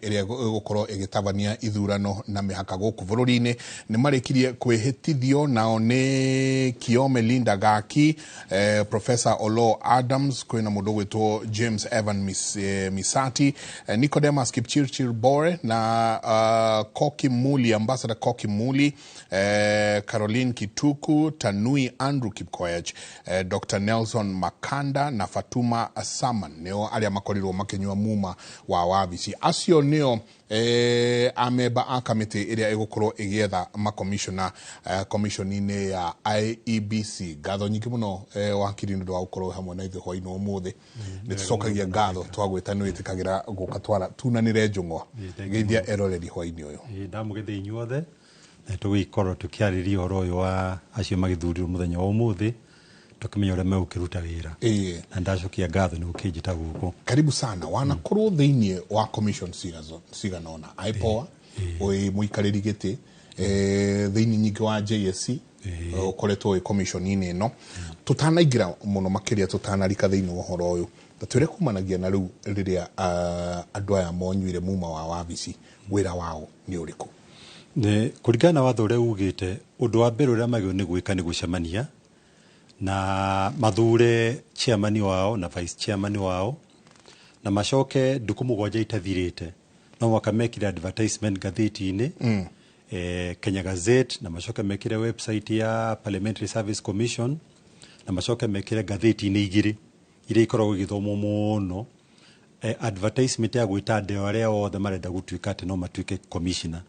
iria gukorwo igitabania ithurano na mihaka guku bururi-ini ni marikirie kwihitithio nao ni Kiome Linda Gaki, Professor Olo Adams, kwina mundu gwitwo James Evan Misati, Nicodemus Kipchirchir Bore na Koki Muli, Ambassador Koki Muli, Caroline Kituku, Tanui Andrew Kipkoech, Dr. Nelson Makanda na Fatuma Asaman neo aria makorirwo makenywa muma wa wabici acio neo ameba a kamiti iria igukorwo igietha makomishona commission-ini ya IEBC. Gatho nyingi muno wakiri ndu wa gukorwo hamwe na ithe hwaini umuthi ni tucokagia ngatho twagwita ni witikagira guka twara tunanire njung'wa geithia eroreri hwaini uyu ndamugethi inyuothe tugikorwo tukiariria horo uyu wa acio magithurirwo muthenya wa umuthi tukimenya uria megukiruta wira na ndacokia ngatho ni gukijita guku. Karibu sana wanakorwo thiini wa commission siganona aipoa oi muikariri giti thiini nyingi wa JSC ukoretwo commission-ini ino tutanaingira muno makiria tutanarika thiini wa horo uyu twire kumanagia na riu riria andu aya monyuire muma wa wabici wira wao ni uriku ne kuringana watho uria ugite undu wa mbere uria magio ni gwika ni gucemania na mathure chairman wao na vice chairman wao na macoke nduku mugwanja itathirite no wakamekira advertisement gatheti-ini Kenya Gazette na macoke mekire website ya Parliamentary Service Commission na macoke mekire gatheti-ini igiri iria ikoragwo igithomwo muno advertisement ya gwita andũ aria othe marenda gutuika ati no matuike commissioner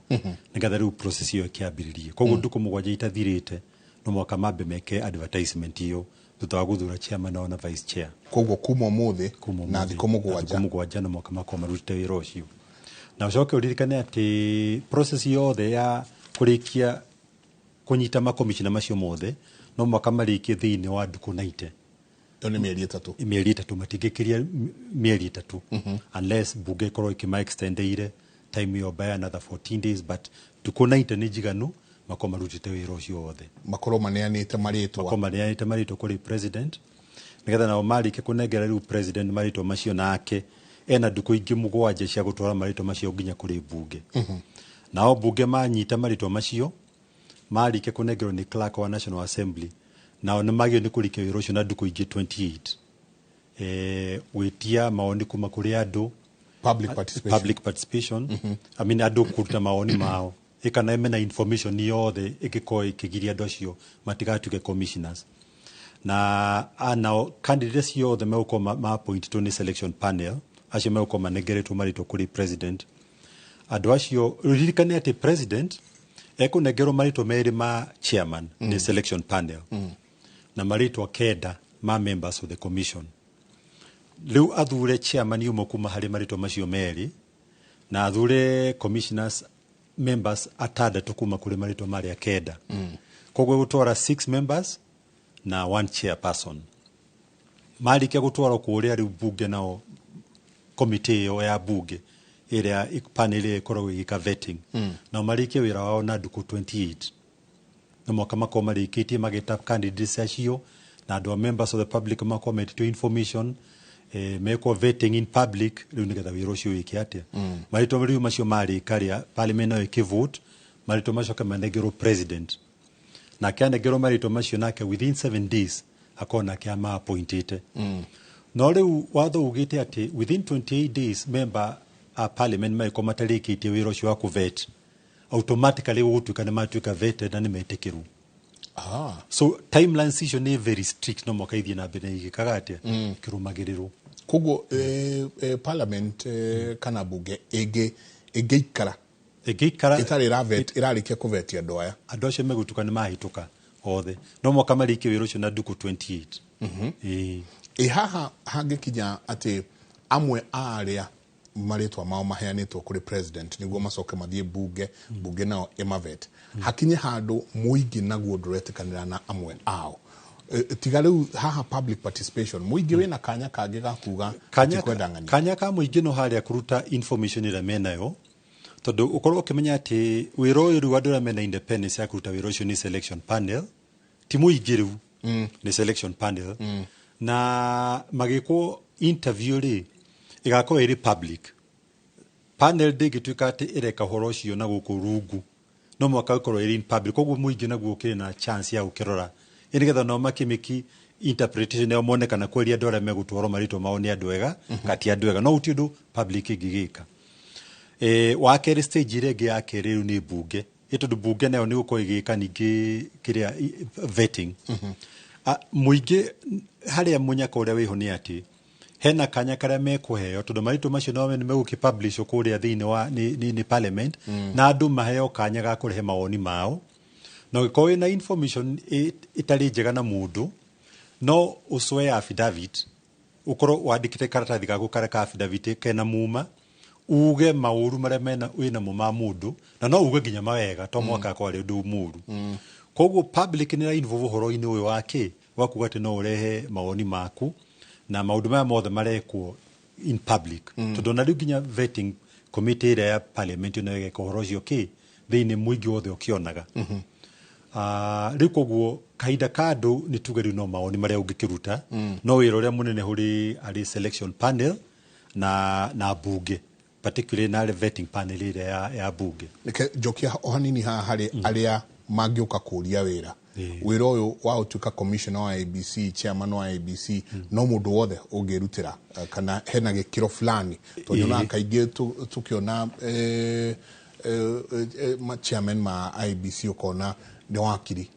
nigetha riu process iyo ikiambiririe koguo nduku mugwanja itathirite no mwaka mambe meke advertisement iyo thutha wa guthura chairman na vice chair koguo kuma umuthi na thiko mugwanja no mwaka makoma rutite wira ucio na ucoke uririkane ati process yothe ya kurikia kunyita makomishina macio mothe no mwaka marikie thiini wa nduku 90 ni mieri 3 mieri 3 matingikiria mieri 3 unless bunge ikorwo ikima extendeire time yo by another 14 days but nduku 90 ni jiganu makoma rutite wira ucio wothe makoro maneanite maritwa kuri president nigetha nao marike kunengera riu president maritwa macio nake ena nduku ingi mugwanja cia gutwara maritwa macio nginya kuri bunge nao bunge manyita maritwa macio marike kunengerwo ni clerk wa National Assembly nao ni magio ni kurike wira ucio na nduku ingi 28 witia maoni kuma kuri andu public participation I mean andu kuruta maoni mao ikana emena information yothe ikiko ikigiria andu acio matigatuke commissioners na now candidates yothe meuko ma appoint to ni selection panel acio meuko manegeretwo marito kuri president andu acio ririkane ati president ekunegerwo marito meri ma chairman ni selection panel na marito kenda ma members of the commission riu athure chairman yumo kuma hari marito macio meri na athure commissioners members atandatu kuma kuri marito maria kenda koguo gutwara 6 members na 1 chairperson marike gutwara kuria riu bunge nao committee yo ya bunge iria panel ikoragwo igika vetting na marike wira wao na nduku 28 na mwaka mako marikitie mageta candidates acio na andu members of the public mako metito information meko vetting in public riu nigetha wira ucio wiki atia marito riu macio mari karia parliament no ikivote marito macio kama negero president na kianegero marito macio nake within 7 days akona kiama appointete no riu watho ugite ati within 28 days member a parliament mai komatarikitie wiro cio wa kuvet automatically gutuika ni matuika vetted na ni metikiru. So timelines icio ni very strict no mokaithie na mbere igikaga atia kirumagirirwo koguo parliament kana bunge egeikara itari ravet irarikia kuvetia andu aya andu acio megutuka ni mahituka othe no moka marikie wiro ucio na nduku 28 haha hangikinya ati amwe aria maritwa mao maheanitwo kuri president niguo macoke mathie bunge nao emavet hakinye handu muingi naguo nduretikanira na amwe ao tiga riu haha public participation muingi wina kanya kangi gakuga kwendangania kanya ka muingi no haria kuruta information ira menayo tondu ukorwo ukimenya ati wiro uyu andu ria mena independence ya kuruta wiro ucio ni selection panel ti muingi riu ni selection panel na magikwo interview ri igakorwo iri public panel digituika ati ireka horo ucio na guku rungu no mwaka ukorwo iri in public koguo muingi naguo kiri na chance ya ukirora inigetha no makimiki interpretation ya monekana kweli andu aria megutwaro marito mao ni andu ega kati andu ega no utindu public igigika wa keri stage ire ge ya keri ni bunge itondu bunge nayo ni guko igika ningi kiria vetting muingi haria munyaka uria wiho ni ati hena kanya karia mekuheo tondu marito macio no ni megukipublish kuria thiini wa ni parliament na andu maheo kanya ga kurehe mawoni mao no gikowe na information itari njega na mundu no uswe affidavit ukoro wandikite karatathi gaku kareka affidavit kena muma uge mauru maria mena wina muma mundu na no uge ginya mawega to mwaka kwa ri ndu muru koguo public ni involve horo-ini uyu wake wakuga ati no urehe mawoni maku na maundu maya mothe marekwo in public tondu na riu ginya vetting committee ira ya parliament no igeka horo cio ki thiini muingi wothe ukionaga riu koguo kaida kadu ni tuge riu no mawoni maria ungikiruta no wira uria munene huri ari selection panel na bunge particularly na vetting panel ira ya bunge jokia ohanini ha hari aria magiuka kuria wira wira uyu wa utuka commissioner wa ABC chairman wa ABC no mundu wothe ungirutira kana hena gikiro fulani tondu na kaingi tukiona chairman ma ABC ukona ni wakiri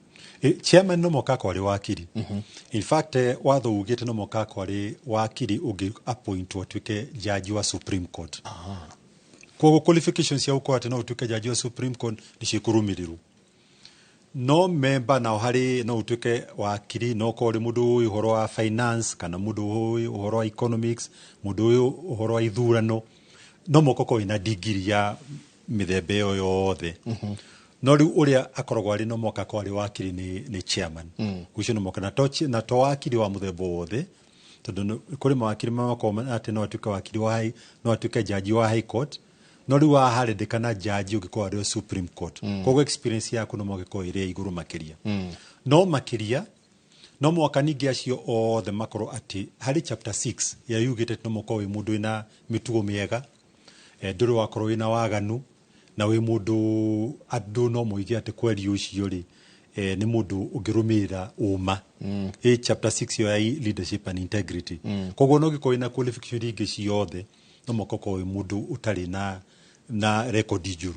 chairman no moka kwa ri wakiri in fact watho ugite no moka kwa ri wakiri ugi appoint watuke judge wa Supreme Court kwa qualifications ya uko ati no utuke judge wa Supreme Court ni cikurumiriru no member na hari no utuke wakiri no ko ri mundu uhoro wa finance kana mundu uhoro wa economics mundu uhoro wa ithurano no moko ko ina degree ya mithembe yo yothe no riu uria akoragwo ari no moka kwa ri wakiri ni chairman gucio no moka na to wakiri wa muthembe wothe tondu kuri mawakiri makoma ati no atuke wakiri wa no atuke judge wa high court no riu aharendekana judge ugikwa ri Supreme Court koguo experience yaku no mogiko iri iguru makiria no makiria no mwaka ningi acio othe makoro ati hari chapter 6 ya yugite no moko wi mundu ina mitugo miega nduru wakoro ina waganu na wi mundu andu no muigi ati kweli ucio ri ni mundu ungirumira uma chapter 6 ya leadership and integrity koguo no giko ina qualification ingi ciothe no moko ko wi mundu utari na record juru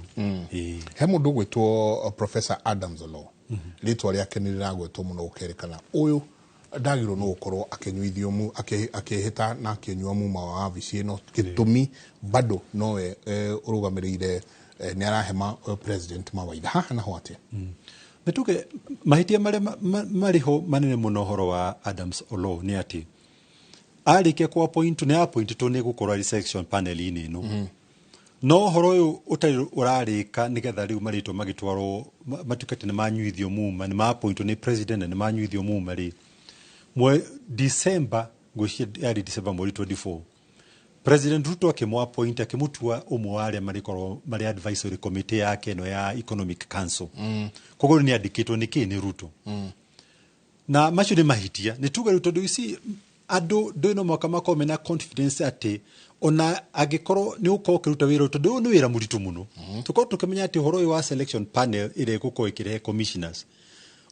he mundu gwitwo Professor Adams Olo litwa riake ni riragwetwo muno ukerekana uyu ndagiro no ukorwo akenyuithio mu akehita na akenyua mu ma wabici no gitumi bado nowe urugamirire ni arahema president Mawaitha haha na hwate betuke mahitia mariho manene muno horo wa Adams Olo ni ati arike kwa point ne appoint to ne gukora section panel ini no no horo uyu utari urarika nigetha riu marito magitwaro matukate ne manyuithio muma ni ma point ni president ne manyuithio muma ri mwe December goshi ya December 24 President Ruto akimwa appoint akimutua umware mari advisory committee yake no ya economic council kogo ni adikito ni Ruto na macho ni mahitia ni tuga Ruto do isi ado do no mwaka makome na confidence ati ona agikoro ni uko kiruta wira to no wira muritu muno tuko tukimenya ati horo wa selection panel ire guko ikire commissioners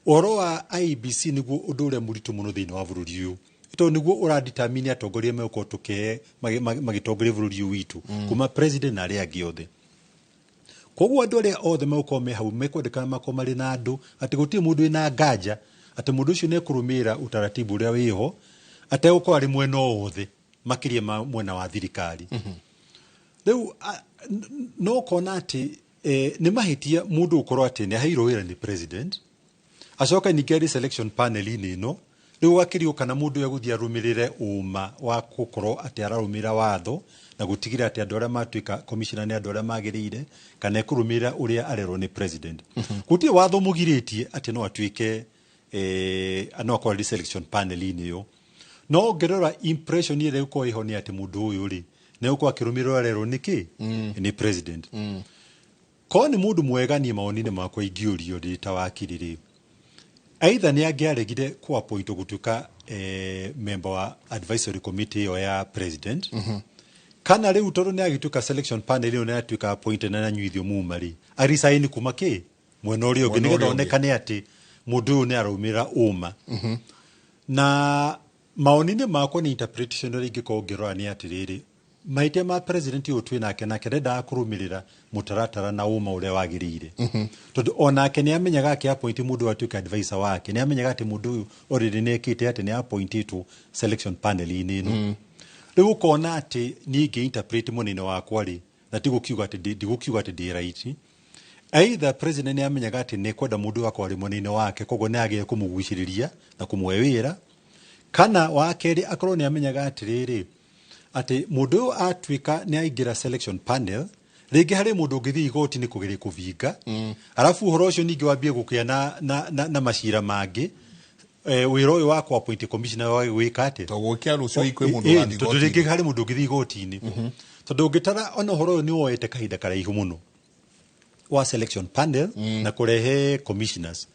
oro wa IBC niguo undu uria muritu muno thiini wa bururi uyu ito niguo uradetermine atongoria me uko tuke magitongoria bururi witu kuma president na aria angi othe koguo andu aria othe me uko me hau mekwendekana mako mari na andu ati guti mundu ina nganja ati mundu ucio ne kurumira utaratibu uria wiho ate uko ari mwena othe makiria mwena wa thirikari riu no kona ati ni mahitia mundu ukorwo ati ni hairo wira ni president acoka ningeri selection panel ini no riu wakirio kana mundu yaguthia rumirire uma wa gukorwo ati ararumira watho na gutigira ati andu aria matuika commissioner ni andu aria magirire kana kurumira uria arerwo ni president guti watho mugiritie ati no atuike no akorwo selection panel ini yo no gerora impression ile uko iho ni ati mundu uyu ri ne uko akirumira arerwo niki ni president ko ni mundu mwega ni maoni ni makwa ingiurio ndita wakiriri aidha ni angiaregire ku appoint gutuka member wa advisory committee yo ya president kana riu toru ni agituka selection panel yo ni atuka appoint na nyuithio mumari arisaini kuma ki mwena uri ugi ni onekane ati mundu ni arumira uma na maoni ni makwa ni interpretation ri ngiko ngirwa ni atiriri maite ma president utwi nake nake renda kurumirira mutaratara na uma ule wagirire tondu onake ni amenyaga ake appoint mundu atuika advisor wake ni amenyaga ati mundu uyu already nekite ati ni appointed to selection panel ini no riu kona ati ni ngi interpret munene wakwa ri na tigukiuga ati ndigukiuga ati ndi right either president ni amenyaga ati ni kwenda mundu wakwa ri munene wake kogo ni agie kumugwiciriria na kumwewira kana wakeri akorwo ni amenyaga ati riri ati mundu atwika ni aingira selection panel rigi hari mundu ngithi igoti ni kugeria kuvinga arafu horo ucio ningi wambie gukia na mashira mangi wiro uyu wakwa appoint commissioner wa wika ati to gukia rucio ikwe mundu wa igoti rigi hari mundu ngithi igoti ni tondu ngitara ona horo ni woete kahinda karaihu muno wa selection panel na kurehe commissioners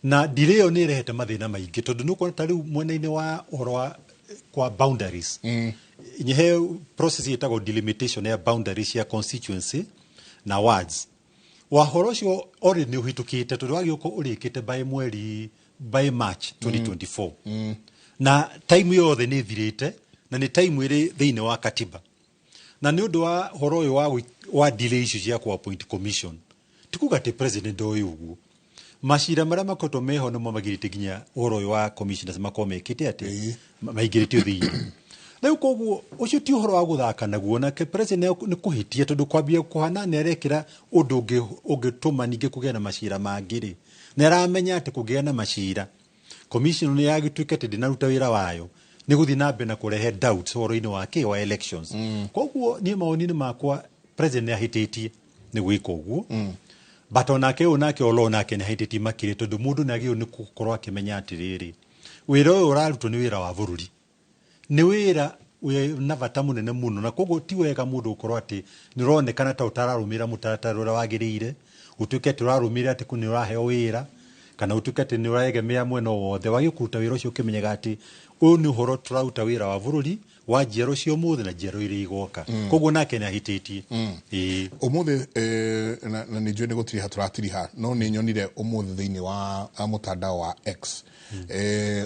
na delay ni rehete mathina maingi tondu nuko tariu mwena-ini wa horo wa kwa boundaries nyehe process yetagwo delimitation ya boundaries ya constituency na wards wa horo cio ori ni uhitukite tondu wagiuko urikite by March 2024 na time yothe ni thirite na ni time iri thiine wa katiba na ni undu wa horo uyu wa delay issues ya ku appoint commission tikuga te president uyu uguo mashira maria makoto meho no magirite ginya horo uyu wa commissioners makomekite ati maigirite thiine na ukoguo ucio ti horo wa guthaka naguo na ke president ni kuhitia tondu kwambia kuhana nerekira undu ungituma ninge kugia na mashira mangiri neramenya ati kugia na mashira commission ni yagituika ati dinaruta wira wayo ni guthi nambe na kurehe doubts horo-ini wake wa elections koguo ni maoni ni makwa president ahititie ni gwika uguo but onake onake olonake ni ahititie makire tondu mundu nagio ni gukorwo akimenya ati riri wira uyu urarutwo ni wira wa bururi ni wira na bata munene muno na koguo ti wega mundu ukorwo ati ni ronekana ta utararumira mutaratara uria wagirire utuke turarumira ati kuni uraheo wira kana utuke ati ni uraegemea mwena wothe wagikuruta wira ucio ukimenyaga ati uyu ni uhoro turaruta wira wa bururi wa njiaro cio muthe na njiaro iria igoka koguo nake ni ahititie umuthi na ni njui ni gutiri haturatiriha no ni nyonire umuthi thiini wa mutandao wa X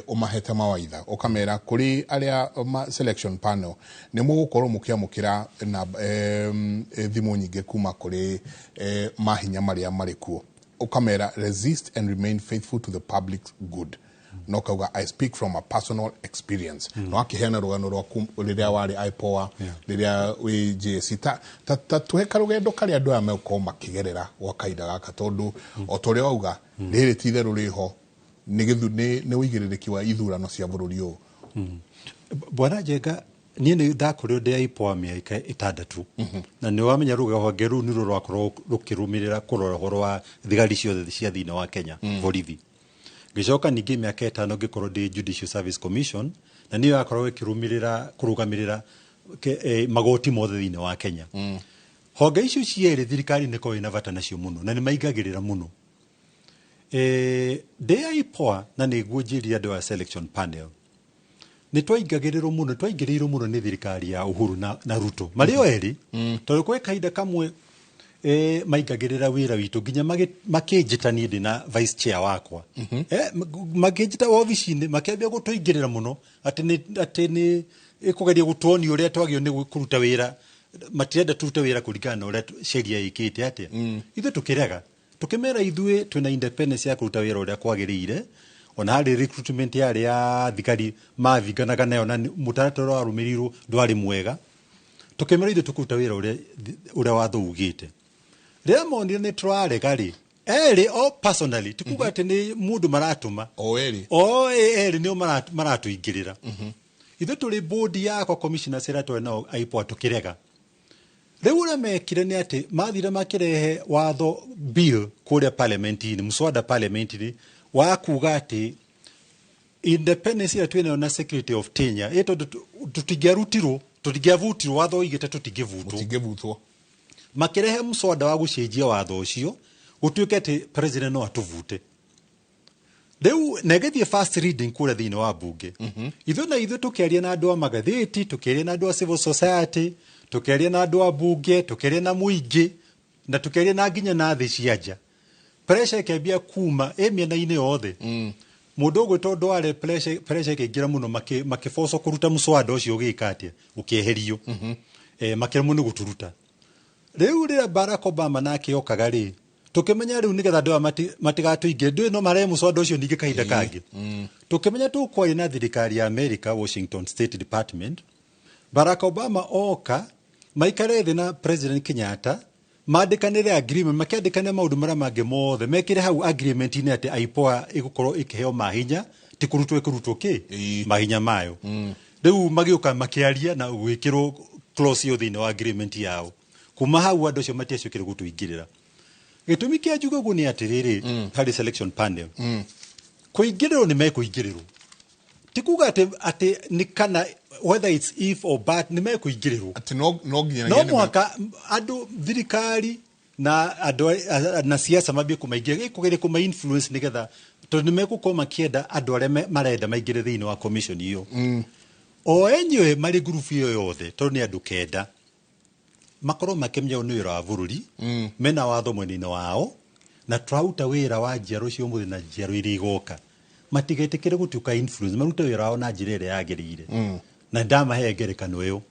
umahete mawaitha ukamera kuri aria selection panel ni mugukorwo mukiamukira na thimu nyingi kuma kuri mahinya maria mari kuo ukamera resist and remain faithful to the public good no kauga I speak from a personal experience no akihena rugano rwaku riria wari IPOA riria wi JC ta tuheka rugendo kali andu ame uko makigerera gwa kaida gaka tondu otoria auga riri tithe ruriho ni wigiririki wa ithurano cia bururi uyu bwana Jega ni ndakorwo ndi IPOA miaka 6 na ni wamenya ruga rwage ru ni rwakorwo rukirumirira kurora horo wa thigari ciothe cia thiini wa Kenya borithi gicoka ningi miaka 5 ngikorwo ndi Judicial Service Commission na niyo yakorwo ikirumirira kurugamirira magoti mothe thiini wa Kenya honge icio ciere thirikari niko ina bata nacio muno na ni maigagirira muno ndi IPOA na ni gujiria andu a selection panel ni twaingagiriro muno ni thirikari ya Uhuru na Ruto mario eri tondu kwe kaida kamwe maingagirira wira witu nginya makijitania ndi na vice chair wakwa makijita ofici-ini makiambia gutuingirira muno ati ni ikugeria gutuonia uria twagio ni kuruta wira matirenda turute wira kuringana na uria sheria ikite atia ithu tukirega tukimera ithue twina independence ya kuruta wira uria kwagirire ona hari recruitment yari ya thikari mathinganaga nayo na mutaratara wa rumirirwo ndwari mwega tukimera ithu tukuruta wira uria watho ugite ria monire ni twarega ri eri personally tikuga ati ni mundu maratuma eri ni maratuingirira ithu turi board yakwa commissioner serato nao aipo tukirega riu uria mekire ni ati mathire makirehe watho bill kuria parliament-ini muswada parliament-ini wa kuga ati independence ya twene na security of Kenya eto tutigiavutirwo watho igite tutigivutwo makirehe muswada wa gucenjia watho ucio gutuike ati president no atuvute riu negethie first reading kuria thiini wa bunge ithu tukiaria na andu a magatheti tukiaria na andu a civil society tukiaria na andu a bunge tukiaria na muingi na tukiaria na nginya na thi cianja pressure ikambia kuma miena-ini yothe mundu gwitwo ndware pressure ikingira muno makifoco kuruta muswada ucio ugikatia ukieherio makira muno guturuta riu rira Barack Obama nake okaga ri tukimenya riu nigetha ndu matigatuinge ndu no mare muswada ucio ninge kahinda kangi tukimenya tukwari na thirikari ya America Washington State Department Barack Obama oka maikare thi na President Kenyatta mandikanire agreement makiandikane maundu maria mangi mothe mekire hau agreement-ini ati aipoa igukorwo ikiheo mahinya ti kurutwo mahinya mayo riu magiuka makiaria na gwikirwo clause yo thiini wa agreement yao kuma hau andu acio matiacukire gutuingirira gitumi kia njuga uguo ni atiriri hari selection panel kuingirirwo ni mekuingirirwo tikuga ati ni kana whether it's if or but ni mekuingirirwo ati no mwaka andu thirikari na andu na siasa mabie kumaingira ikugeria kuma influence nigetha tondu ni mekuko makienda andu aria marenda maingire thiini wa commission iyo o enyewe mari group iyo yothe tondu ni andu kenda makorwo makemenya ni wira wa bururi mena watho mwena wao na trauta wira wa njiaro cio muthi na njiaro iri igoka matigetikire gutuka influence maruta wira wao na njira iria yagirire na ndamahe ngerekano iyo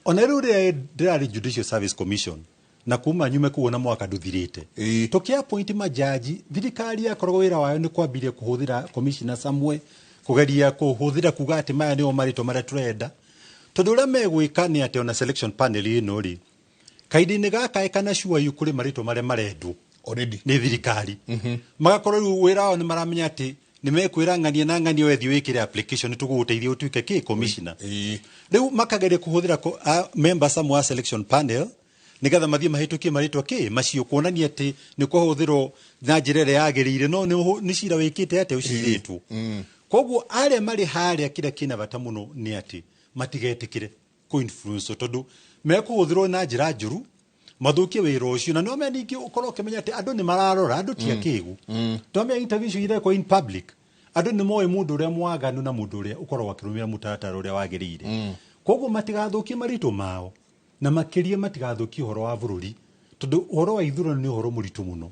ona riu ria ndirari Judicial Service Commission na kuma nyume kuona mwaka nduthirite tukia point majaji thirikari yakorwo wira wayo ni kwambiria kuhuthira commissioner samwe kugeria kuhuthira kuga ati maya nio marito maria turenda tondu uria megwika ni ati ona selection panel ino ri kaidini gaka ekana sure yu kuri marito maria marendwo already ni thirikari magakorwo riu wira wao ni maramenya ati ni mekwira ngania na ngania wethi wikire application tuguteithia utuike ki commissioner riu makageria kuhuthira members samwa selection panel nigetha mathie mahitukie maritwa ki macio kuonania ati ni kuhuthirwo na njira iria yagirire no ni cira wikite ati uciritwo koguo aria mari haria kira kina bata muno ni ati matigetikire ku influence tondu mekuhuthirwo na njira njuru mathukie wira ucio na no meningi ukorwo ukimenya ati andu ni mararora andu ti akigu tomia interview ire ko in public andu ni moe mundu uria mwaganu na mundu uria ukorwo akirumira mutaratara uria wagirire koguo matigathukie marito mao na makiria matigathukie uhoro wa bururi tondu uhoro wa ithurano ni uhoro muritu muno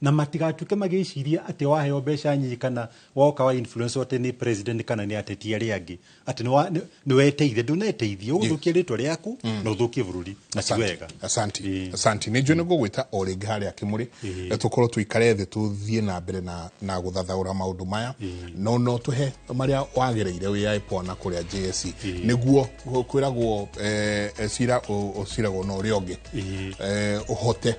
na matigatuke magiciria ati waheo mbeca nyingi kana woka wa influence ati ni president kana ni ateti aria angi ati ni weteithie nduneteithie uthukie ritwa riaku na uthukie bururi na siwega asante ni njone gugwita oringi haria kimuri tukorwo tuikare thi tuthie na mbere na guthathaura maundu maya no tuhe maria wagereire wi pona kuria JSC niguo kwiragwo osiragwo no rionge uhote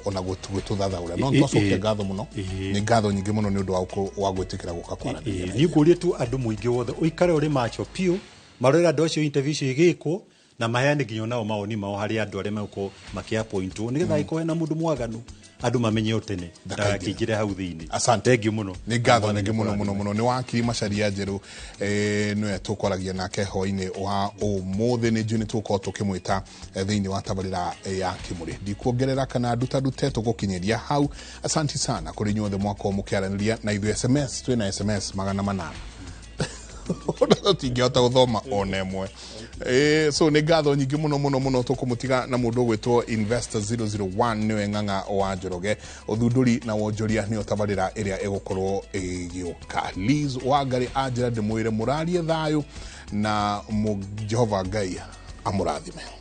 ona gututhathaura no twacoke ngatho muno ni ngatho nyingi muno ni undu wa gwitikira guka kwana ni ngurie tu andu muingi wothe uikare uri macho pio marora andu acio interview igiko na maheane nginyo nao maoni mao hari andu aria meko makia point nigetha ikohe na mundu mwaganu andu mamenye utene ndakingire hau thiini asante thank you muno ni ngatho nyingi muno ni wakiri macaria njeru niwe tukoragia nake hoini wa umuthi ni njuni tuko tukimwita thiini wa tabarira ya kimuri ndikuongerera kana dute tugukinyeria hau asante sana kuri nyothe mwako mukiaraniria na ithu SMS twina SMS 800 tingihota guthoma ona emwe so nĩ ngatho nyingĩ mũno tũkũmũtiga na mũndũ gwĩtwo Investor 001 nĩwe Ng'ang'a wa Njoroge. Ũthundũri na wonjoria nĩyo tabarĩra ĩrĩa ĩgũkorwo ĩgĩũka. Liz Wangari anjĩra ndĩmwĩre mũrarie thayũ na Jehova Ngai amũrathime.